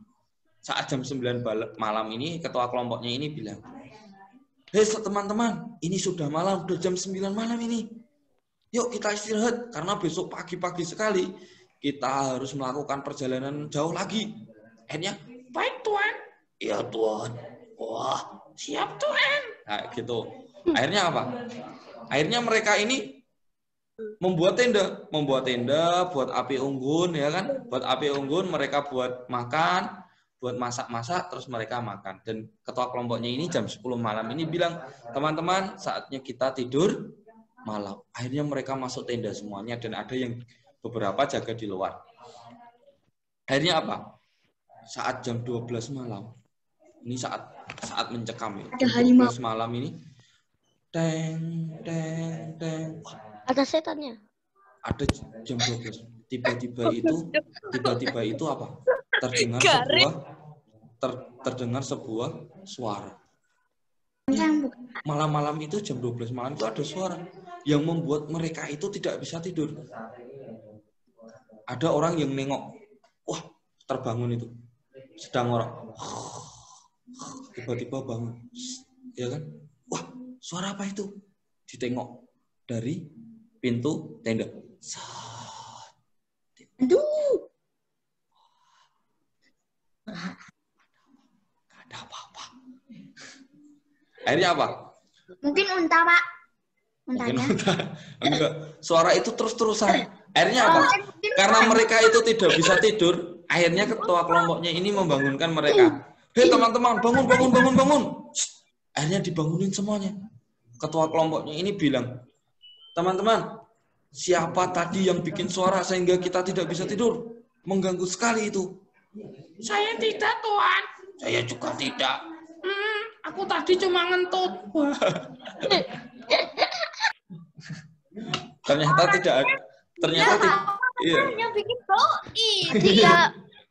Speaker 2: Saat jam 9 malam ini, ketua kelompoknya ini bilang, "Hei teman-teman, ini sudah malam, sudah jam 9 malam ini. Yuk kita istirahat, karena besok pagi-pagi sekali kita harus melakukan perjalanan jauh lagi." Akhirnya, "Baik Tuan." "Iya Tuan." "Wah, siap Tuan." Nah gitu. Akhirnya apa? Akhirnya mereka ini membuat tenda, buat api unggun, ya kan? Buat api unggun, mereka buat makan, buat masak-masak, terus mereka makan. Dan ketua kelompoknya ini jam 10 malam ini bilang, "Teman-teman, saatnya kita tidur malam." Akhirnya mereka masuk tenda semuanya, dan ada yang beberapa jaga di luar. Akhirnya apa? Saat jam 12 malam, ini saat mencekam ya. Jam 12 malam ini, teng.
Speaker 3: Ada setannya.
Speaker 2: Ada jam 12. Tiba-tiba itu apa? Terdengar sebuah suara. Malam-malam itu jam 12 malam itu ada suara yang membuat mereka itu tidak bisa tidur. Ada orang yang nengok. Wah, terbangun itu. Sedang orang. Tiba-tiba bangun. Ya kan? Wah, suara apa itu? Ditengok dari pintu tenda.
Speaker 4: Aduh.
Speaker 2: Gak ada apa-apa. Akhirnya apa?
Speaker 4: Mungkin unta, Pak. Untanya.
Speaker 2: Enggak. Suara itu terus-terusan. Akhirnya apa? Karena mereka itu tidak bisa tidur, akhirnya ketua kelompoknya ini membangunkan mereka. "Hei teman-teman, bangun. Akhirnya dibangunin semuanya. Ketua kelompoknya ini bilang, "Teman-teman, siapa tadi yang bikin suara sehingga kita tidak bisa tidur? Mengganggu sekali itu." "Saya tidak, Tuan." "Saya juga tidak." "Aku tadi cuma ngentut." Ternyata tidak. Iya.
Speaker 1: Yang bikin doi.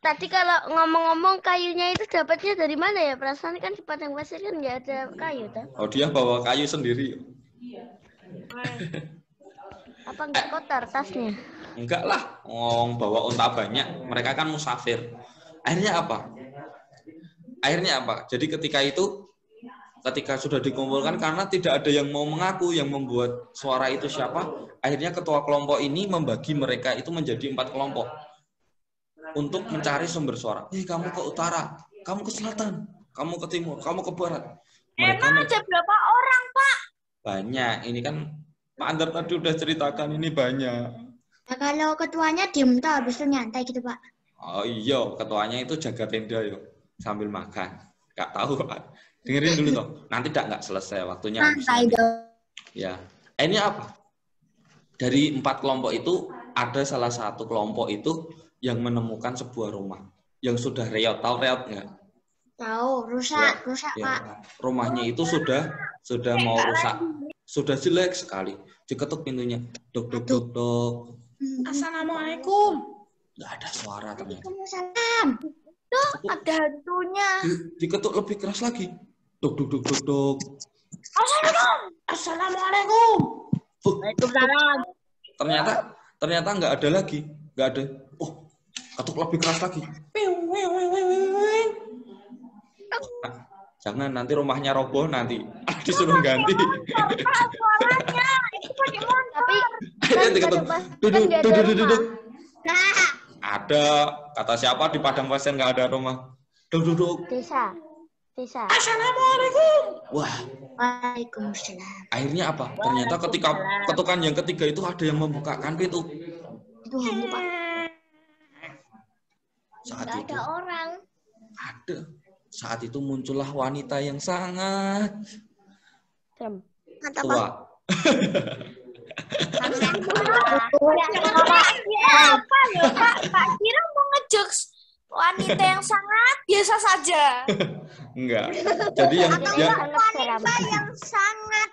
Speaker 3: Tadi kalau ngomong-ngomong kayunya itu dapatnya dari mana ya? Perasaan kan di padang pasir kan nggak ada kayu, kan?
Speaker 2: Oh, dia bawa kayu sendiri.
Speaker 3: Apa nggak kotor tasnya?
Speaker 2: Enggak lah, bawa unta banyak. Mereka kan musafir. Akhirnya apa? akhirnya apa? Jadi ketika sudah dikumpulkan, karena tidak ada yang mau mengaku yang membuat suara itu siapa, akhirnya ketua kelompok ini membagi mereka itu menjadi 4 kelompok untuk mencari sumber suara. Kamu ke utara, kamu ke selatan, kamu ke timur, kamu ke barat.
Speaker 1: Emang ada berapa orang, Pak?
Speaker 2: Banyak. Ini kan Pak Andar tadi udah ceritakan, ini banyak.
Speaker 4: Nah, kalau ketuanya diem tuh habis itu nyantai gitu, Pak.
Speaker 2: Oh iya, ketuanya itu jaga tenda yo sambil makan. Gak tahu, Pak. Dengerin dulu toh. Nanti nggak selesai waktunya.
Speaker 4: Santai dong.
Speaker 2: Ya. Ini apa? Dari 4 kelompok itu ada salah satu kelompok itu yang menemukan sebuah rumah yang sudah reot. Tahu reot nggak?
Speaker 4: Tahu, rusak,
Speaker 2: Ya.
Speaker 4: Pak.
Speaker 2: Rumahnya itu sudah mau rusak. Sudah jelek sekali. Diketuk pintunya. Dok, dok, dok, dok.
Speaker 1: Assalamualaikum.
Speaker 2: Nggak ada suara ternyata.
Speaker 4: Waalaikumsalam.
Speaker 1: Tuh, ada hantunya.
Speaker 2: Diketuk lebih keras lagi. Dok, dok, dok, dok, dok.
Speaker 1: Assalamualaikum.
Speaker 2: Waalaikumsalam. Ternyata nggak ada lagi. Nggak ada. Oh, ketuk lebih keras lagi. Nah, jangan nanti rumahnya roboh nanti. Disuruh ganti.
Speaker 1: Suaranya itu pakai motor.
Speaker 3: Tapi
Speaker 2: Duduk. Ada. Kata siapa di padang pasir nggak ada rumah. Duduk.
Speaker 3: Desa.
Speaker 1: Assalamualaikum.
Speaker 2: Wah.
Speaker 4: Waalaikumsalam.
Speaker 2: Akhirnya apa? Ternyata ketika ketukan yang ketiga itu ada yang membukakan pintu.
Speaker 4: Itu hantu, Pak.
Speaker 2: Saat
Speaker 3: Nggak
Speaker 2: itu
Speaker 3: ada orang.
Speaker 2: ada. Saat itu muncullah wanita yang sangat
Speaker 4: Mantap, Pak.
Speaker 2: tua.
Speaker 1: Apa ya, Pak? Pak kira mau ngejokes wanita yang sangat biasa saja.
Speaker 2: Enggak. Jadi yang
Speaker 3: Wanita
Speaker 4: yang sangat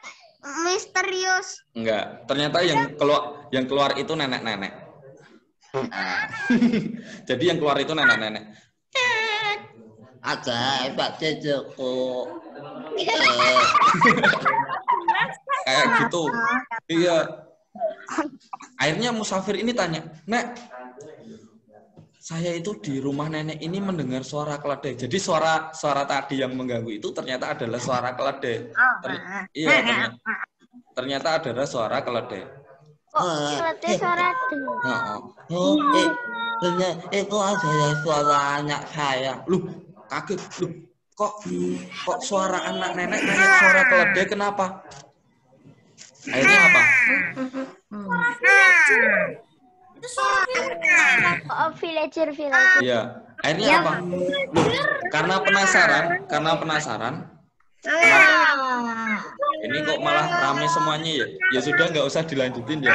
Speaker 4: misterius.
Speaker 2: enggak. Ternyata yang keluar itu nenek-nenek. Jadi yang keluar itu nenek-nenek. Agak Pak Cecoko. Kayak gitu. Iya. Akhirnya musafir ini tanya, "Nek, saya itu di rumah nenek ini mendengar suara keledai." Jadi suara tadi yang mengganggu itu ternyata adalah suara keledai. Iya, ternyata adalah suara keledai.
Speaker 3: Keledai suara
Speaker 2: Itu adalah suara anak saya. Loh, kaget. Loh, kok suara anak nenek kayak suara keledai, kenapa? Akhirnya apa?
Speaker 1: Itu suara
Speaker 3: villager.
Speaker 2: Iya. Akhirnya apa? Loh, karena penasaran. Ini kok malah rame semuanya ya? Ya sudah, nggak usah dilanjutin ya.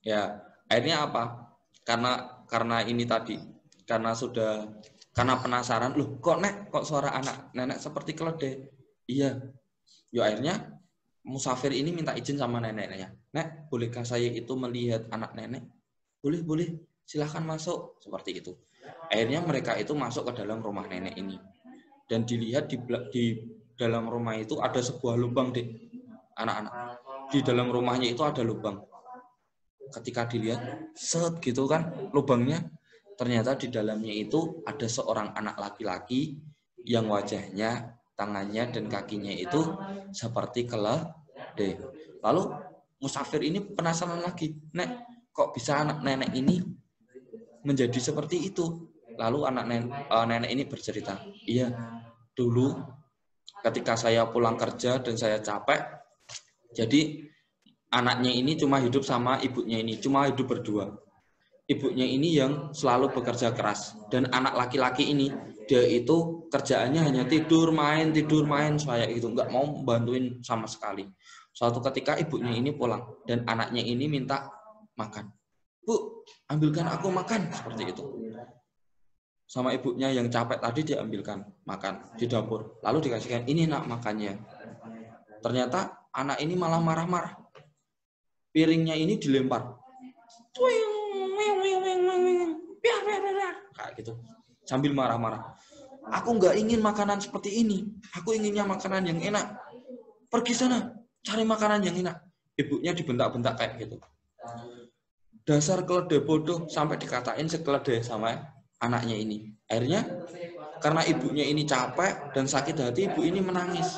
Speaker 2: Ya, akhirnya apa? Karena ini tadi, karena penasaran, loh kok suara anak nenek seperti keledai? Iya. Yo akhirnya musafir ini minta izin sama neneknya. "Nek, bolehkah saya itu melihat anak nenek?" Boleh. Silahkan masuk. Seperti itu. Akhirnya mereka itu masuk ke dalam rumah nenek ini. Dan dilihat di dalam rumah itu ada sebuah lubang, Dek. Anak-anak. Di dalam rumahnya itu ada lubang. Ketika dilihat, set gitu kan lubangnya, ternyata di dalamnya itu ada seorang anak laki-laki yang wajahnya, tangannya, dan kakinya itu seperti keledai. Lalu musafir ini penasaran lagi, "Nek, kok bisa anak nenek ini menjadi seperti itu?" Lalu nenek ini bercerita, "Iya, dulu ketika saya pulang kerja dan saya capek, jadi anaknya ini cuma hidup sama ibunya ini, cuma hidup berdua. Ibunya ini yang selalu bekerja keras. Dan anak laki-laki ini, dia itu kerjaannya hanya tidur, main, kayak gitu. Nggak mau bantuin sama sekali. Suatu ketika ibunya ini pulang, dan anaknya ini minta makan. "Bu, ambilkan aku makan." Seperti itu. Sama ibunya yang capek tadi diambilkan makan di dapur. Lalu dikasihkan, "Ini nak makannya." Ternyata anak ini malah marah-marah. Piringnya ini dilempar. Kayak gitu. Sambil marah-marah. "Aku nggak ingin makanan seperti ini. Aku inginnya makanan yang enak. Pergi sana, cari makanan yang enak." Ibunya dibentak-bentak kayak gitu. dasar keledai bodoh, sampai dikatain sekeledai sama anaknya ini. Akhirnya karena ibunya ini capek dan sakit hati, ibu ini menangis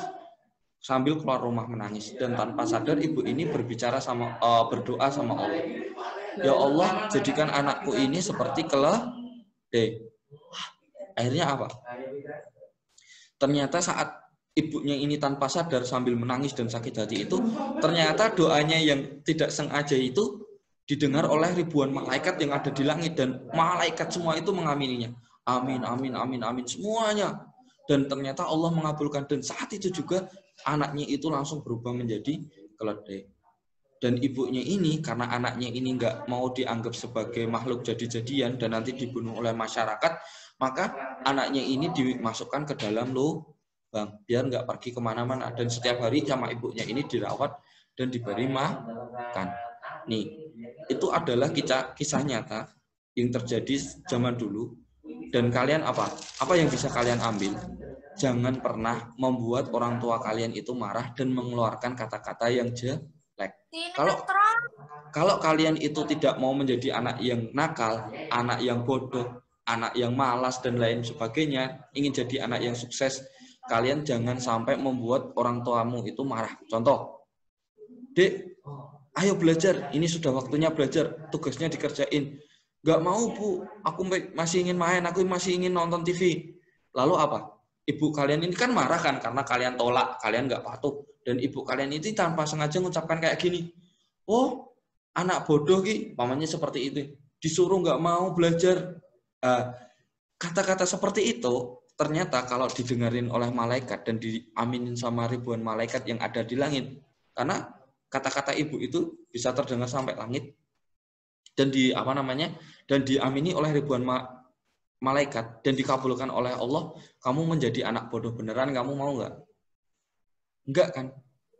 Speaker 2: sambil keluar rumah menangis, dan tanpa sadar ibu ini berdoa sama Allah. Ya Allah, jadikan anakku ini seperti keledai. Akhirnya apa? Ternyata saat ibunya ini tanpa sadar sambil menangis dan sakit hati itu, ternyata doanya yang tidak sengaja itu didengar oleh ribuan malaikat yang ada di langit, dan malaikat semua itu mengamininya. Amin, amin, amin, amin semuanya. Dan ternyata Allah mengabulkan, dan saat itu juga anaknya itu langsung berubah menjadi keledai. Dan ibunya ini, karena anaknya ini nggak mau dianggap sebagai makhluk jadi-jadian dan nanti dibunuh oleh masyarakat, maka anaknya ini dimasukkan ke dalam lubang biar nggak pergi kemana-mana, dan setiap hari sama ibunya ini dirawat dan diberi makan. Nih, itu adalah kisah nyata yang terjadi zaman dulu. Dan kalian apa yang bisa kalian ambil? Jangan pernah membuat orang tua kalian itu marah dan mengeluarkan kata-kata yang jelek. Kalau kalian itu tidak mau menjadi anak yang nakal, anak yang bodoh, anak yang malas dan lain sebagainya, ingin jadi anak yang sukses, kalian jangan sampai membuat orang tuamu itu marah. Contoh, Dek, ayo belajar, ini sudah waktunya belajar, tugasnya dikerjain. Gak mau, Bu, aku masih ingin main, aku masih ingin nonton TV. Lalu apa? Ibu kalian ini kan marah kan, karena kalian tolak, kalian gak patuh. Dan ibu kalian itu tanpa sengaja mengucapkan kayak gini, oh, anak bodoh ki, pamannya seperti itu, disuruh gak mau belajar. Kata-kata seperti itu, ternyata kalau didengarin oleh malaikat dan diaminin sama ribuan malaikat yang ada di langit, karena kata-kata ibu itu bisa terdengar sampai langit, dan dan diamini oleh ribuan malaikat dan dikabulkan oleh Allah, kamu menjadi anak bodoh beneran, kamu mau nggak? Enggak kan?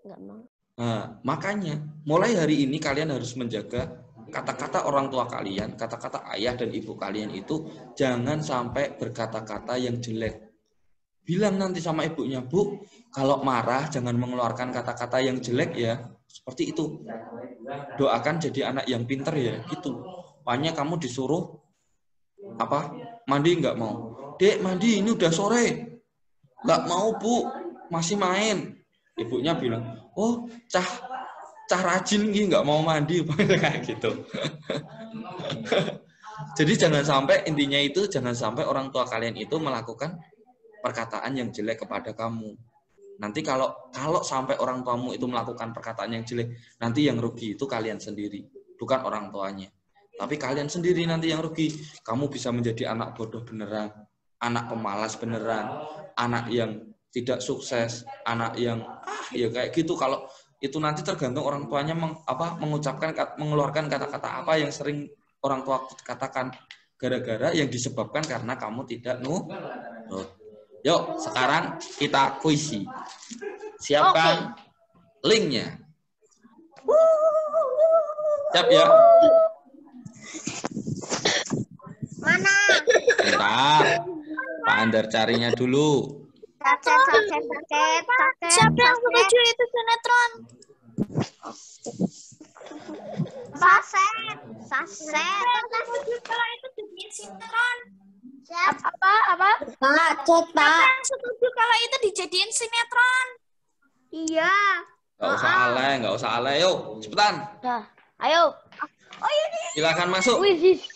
Speaker 3: Enggak mau.
Speaker 2: Nah, makanya mulai hari ini kalian harus menjaga kata-kata orang tua kalian, kata-kata ayah dan ibu kalian itu jangan sampai berkata-kata yang jelek. Bilang nanti sama ibunya, Bu, kalau marah jangan mengeluarkan kata-kata yang jelek ya. Seperti itu. Doakan jadi anak yang pintar ya, gitu. Makanya kamu disuruh mandi nggak mau. Dek, mandi ini udah sore. Nggak mau, Bu, masih main. Ibunya bilang, oh, cah rajin nih nggak mau mandi, kayak gitu. Jadi jangan sampai orang tua kalian itu melakukan perkataan yang jelek kepada kamu. Nanti kalau sampai orang tuamu itu melakukan perkataan yang jelek, nanti yang rugi itu kalian sendiri, bukan orang tuanya. Tapi kalian sendiri nanti yang rugi. Kamu bisa menjadi anak bodoh beneran, anak pemalas beneran, anak yang tidak sukses, anak yang ya kayak gitu. Kalau itu nanti tergantung orang tuanya mengeluarkan kata-kata apa yang sering orang tua katakan, gara-gara yang disebabkan karena kamu tidak nurut. Yuk, sekarang kita kuisi. Siapkan linknya. Siap ya?
Speaker 3: Mana?
Speaker 2: Bentar. Pak Andar carinya dulu.
Speaker 1: Siapa yang setuju itu sinetron?
Speaker 3: Saset.
Speaker 1: Kalau itu dijadiin sinetron.
Speaker 3: Apa?
Speaker 1: Siapa yang setuju kalau itu dijadiin sinetron?
Speaker 3: Iya.
Speaker 2: Nggak usah alay. Yuk, cepetan.
Speaker 3: Dah, ayo. Oh iya.
Speaker 2: Silakan masuk.
Speaker 3: Kuis.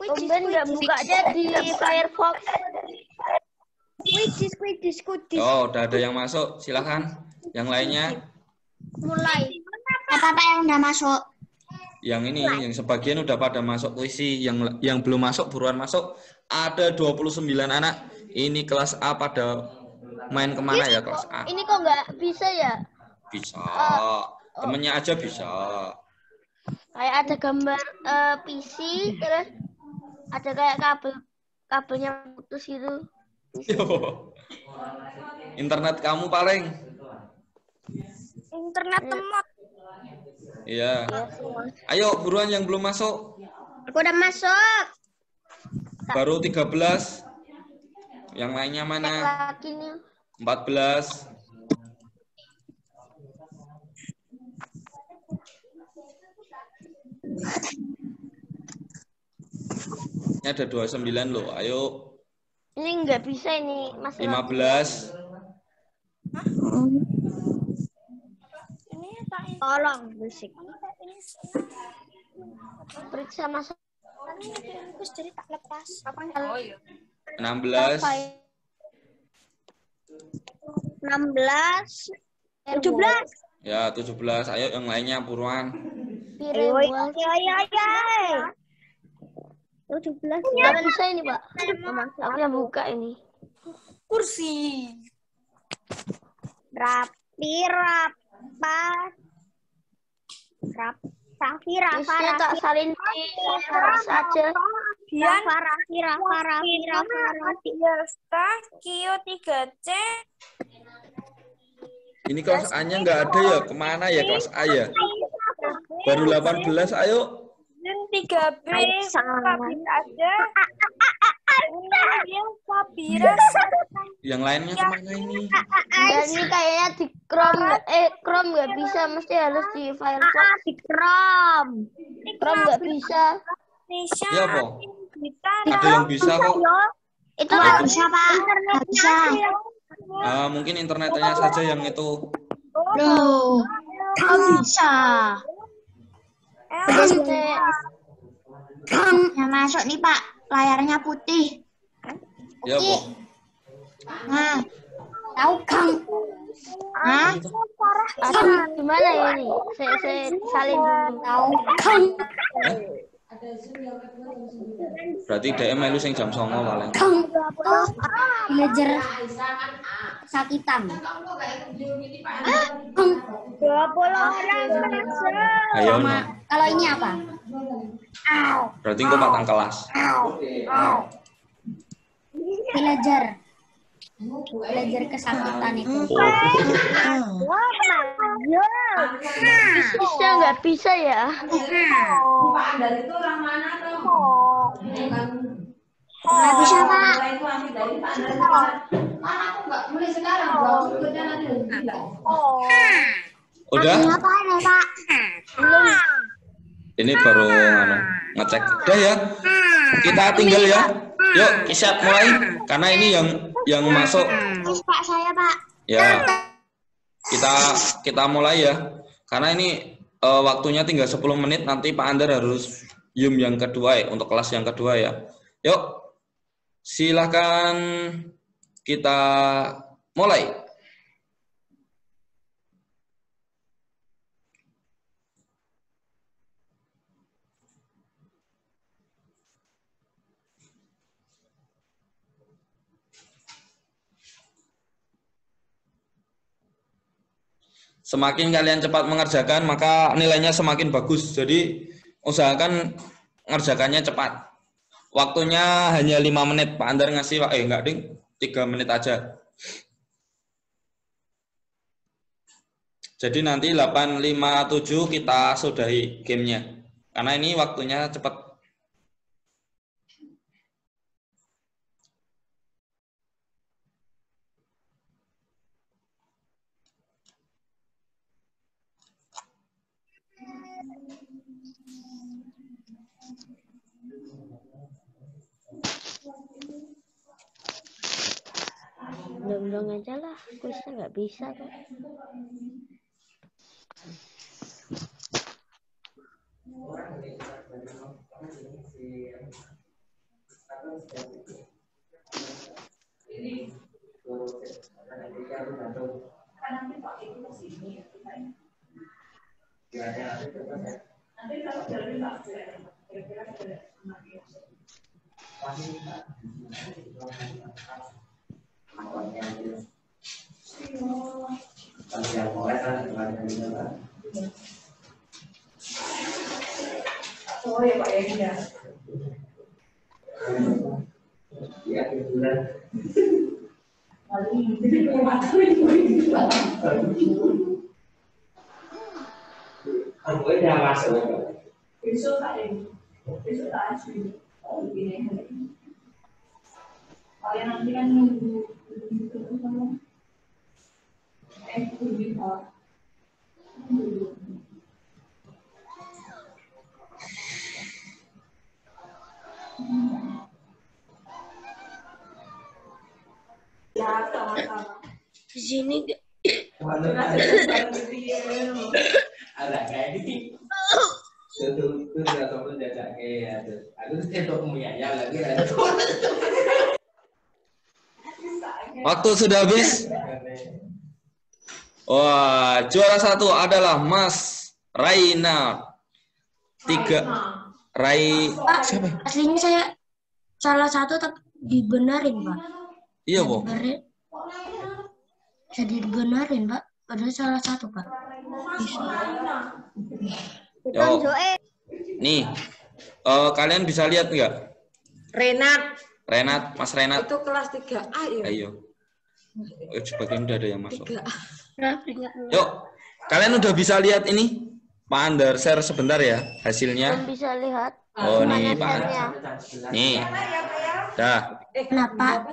Speaker 3: Tumben nggak bukanya di Firefox. Kuis.
Speaker 2: Oh, udah ada yang masuk. Silakan. Yang lainnya.
Speaker 3: Mulai.
Speaker 4: Apa yang udah masuk?
Speaker 2: Yang ini, yang sebagian udah pada masuk kuisi. Yang belum masuk, buruan masuk. Ada 29 anak. Ini kelas A pada main kemana ya kelas A?
Speaker 3: Ini kok nggak bisa ya?
Speaker 2: Bisa. Temennya aja bisa.
Speaker 3: Kayak ada gambar PC, terus ada kayak kabelnya putus gitu.
Speaker 2: Internet kamu paling.
Speaker 1: Internet temot.
Speaker 2: Iya. Ayo buruan yang belum masuk.
Speaker 3: Aku udah masuk.
Speaker 2: Baru 13. Yang lainnya mana? 14. Ini ada 29 loh. Ayo.
Speaker 3: Ini nggak bisa ini Mas.
Speaker 2: 15.
Speaker 1: Ini tak
Speaker 3: Tolong berisik. Periksa Mas.
Speaker 1: ini terus jadi tak lepas.
Speaker 3: Oh iya.
Speaker 2: 16.
Speaker 3: 16. 17.
Speaker 2: Ya, 17. Ayo yang lainnya buruan.
Speaker 3: Ayo. 17. Nggak bisa ini, Pak. Aku yang buka ini.
Speaker 1: Kursi.
Speaker 3: Rapi, rapat. Rafi, Rafa, tak salin di saja. Rafi.
Speaker 1: Biasa, Kio 3C.
Speaker 2: Ini kelas A-nya nggak ada ya? Kemana ya kelas A ya? Baru 18, ayo.
Speaker 1: Dan 3B. Fabira aja. Ini Fabira.
Speaker 2: Yang lainnya kemana ini?
Speaker 3: Dan ini kayaknya di Chrome nggak bisa, mesti harus di Firefox. Di Chrome nggak bisa.
Speaker 2: Ya, Po. Ada yang bisa kok.
Speaker 3: Itu nggak bisa, Pak.
Speaker 4: Nggak bisa.
Speaker 2: Mungkin internetnya saja yang itu.
Speaker 4: Loh, kok bisa? Yang masuk nih Pak, layarnya putih.
Speaker 2: Ya, Po.
Speaker 4: Nah, tahu Kang? Hah?
Speaker 3: Gimana ya ini? Saya salin dulu.
Speaker 4: Tahu Kang?
Speaker 2: Berarti DM melu sing jam 09.00 paling.
Speaker 4: Kang tuh villager sakitan. Kang.
Speaker 3: 20 orang masuk.
Speaker 2: Ayo,
Speaker 4: Sama,
Speaker 2: no.
Speaker 4: kalau ini apa?
Speaker 2: Berarti engko patang kelas.
Speaker 4: Villager. Villager kesakitan itu.
Speaker 3: Bisa nggak bisa ya?
Speaker 4: Nggak bisa Pak.
Speaker 2: Udah?
Speaker 4: Apa nih Pak?
Speaker 2: Ini baru ngecek. Udah ya. Kita tinggal ya. Yuk, siap mulai. Karena ini yang masuk.
Speaker 4: Terus Pak saya Pak.
Speaker 2: Ya. Kita mulai ya. Karena ini waktunya tinggal 10 menit, nanti Pak Andar harus Zoom yang kedua ya, untuk kelas yang kedua ya. Yuk. Silakan kita mulai. Semakin kalian cepat mengerjakan, maka nilainya semakin bagus. Jadi, usahakan mengerjakannya cepat. Waktunya hanya 5 menit. Pak Andar ngasih, enggak ding, 3 menit aja. Jadi nanti 8.57 kita sudahi gamenya. Karena ini waktunya cepat.
Speaker 3: Dong aja lah, kuisnya nggak bisa kok.
Speaker 5: Oh ya Pak ya. Aku udah masuk. Besok tak ini. Besok tak asli. Oh begini. Kalian nanti kan nunggu sama. Bisa.
Speaker 4: sini.
Speaker 5: Ada kayak gini. Itu sudah temen jajak kayak aku tuh cendok ya lagi.
Speaker 2: Waktu sudah habis. Wah, juara 1 adalah Mas Raina. 3 siapa?
Speaker 4: Aslinya saya salah satu tapi dibenerin, Pak.
Speaker 2: Iya, Bu.
Speaker 4: Jadi dibenerin, Pak. Padahal salah satu, Pak.
Speaker 2: Yo. Nih. Kalian bisa lihat nggak? Renat, Mas Renat.
Speaker 6: Itu kelas 3A ya?
Speaker 2: Ayo. Sebagian udah ada yang masuk.
Speaker 6: 3A.
Speaker 2: Yuk, kalian udah bisa lihat ini? Pak Andar share sebentar ya hasilnya.
Speaker 3: Belum bisa lihat.
Speaker 2: Oh nih Pak. Nih. Dah.
Speaker 4: Kenapa?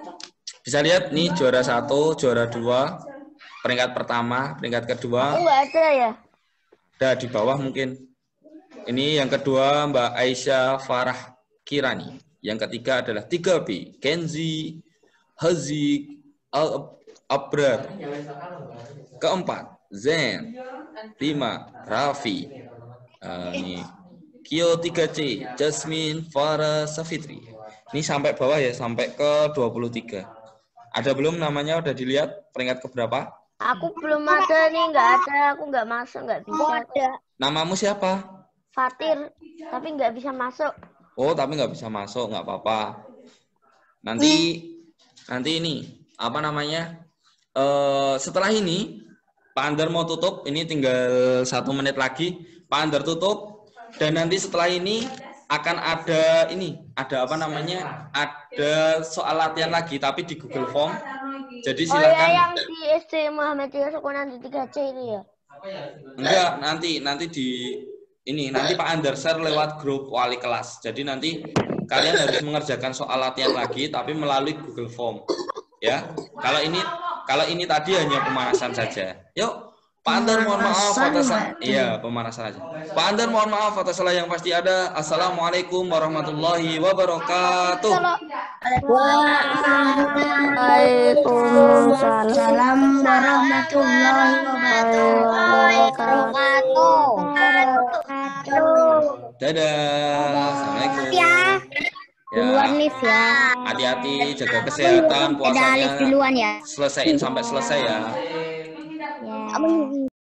Speaker 2: Bisa lihat nih juara 1, juara 2, peringkat pertama, peringkat kedua.
Speaker 3: Nggak ada ya?
Speaker 2: Ada di bawah mungkin. Ini yang kedua Mbak Aisyah Farah Kirani. Yang ketiga adalah 3B, Kenzi Hazik Abrar. Keempat, Zen. 5, Raffi. Ini Kyo 3C, Jasmine Farah Safitri. Ini sampai bawah ya, sampai ke 23. Ada belum namanya udah dilihat peringkat keberapa?
Speaker 3: Aku belum ada nih, nggak ada. Aku nggak masuk, nggak bisa.
Speaker 2: Namamu siapa?
Speaker 3: Fatir, tapi nggak bisa masuk.
Speaker 2: Oh, tapi nggak bisa masuk, nggak apa-apa. Nanti ini apa namanya? Setelah ini Pak Andar mau tutup. Ini tinggal 1 menit lagi. Pak Andar tutup. Dan nanti setelah ini akan ada ini, ada apa namanya? Ada soal latihan lagi, tapi di Google Form. Jadi silakan.
Speaker 3: Oh ya, yang di SD Muhammadiyah Sukunan 3C ini ya?
Speaker 2: Enggak, nanti di ini nanti Pak Andar share lewat grup wali kelas. Jadi nanti kalian harus mengerjakan soal latihan lagi tapi melalui Google Form. Ya. Kalau ini tadi hanya pemanasan saja. Yuk, Pak Andar mohon maaf atas pemanasan aja. Pak Andar mohon maaf atas salah yang pasti ada. Assalamualaikum warahmatullahi wabarakatuh.
Speaker 3: Waalaikumsalam warahmatullahi wabarakatuh.
Speaker 2: Dadah. Assalamualaikum.
Speaker 3: Duluan Nif ya.
Speaker 2: Hati-hati, jaga kesehatan, puasanya.
Speaker 3: Duluan ya.
Speaker 2: Selesaiin sampai selesai ya.
Speaker 3: Ya.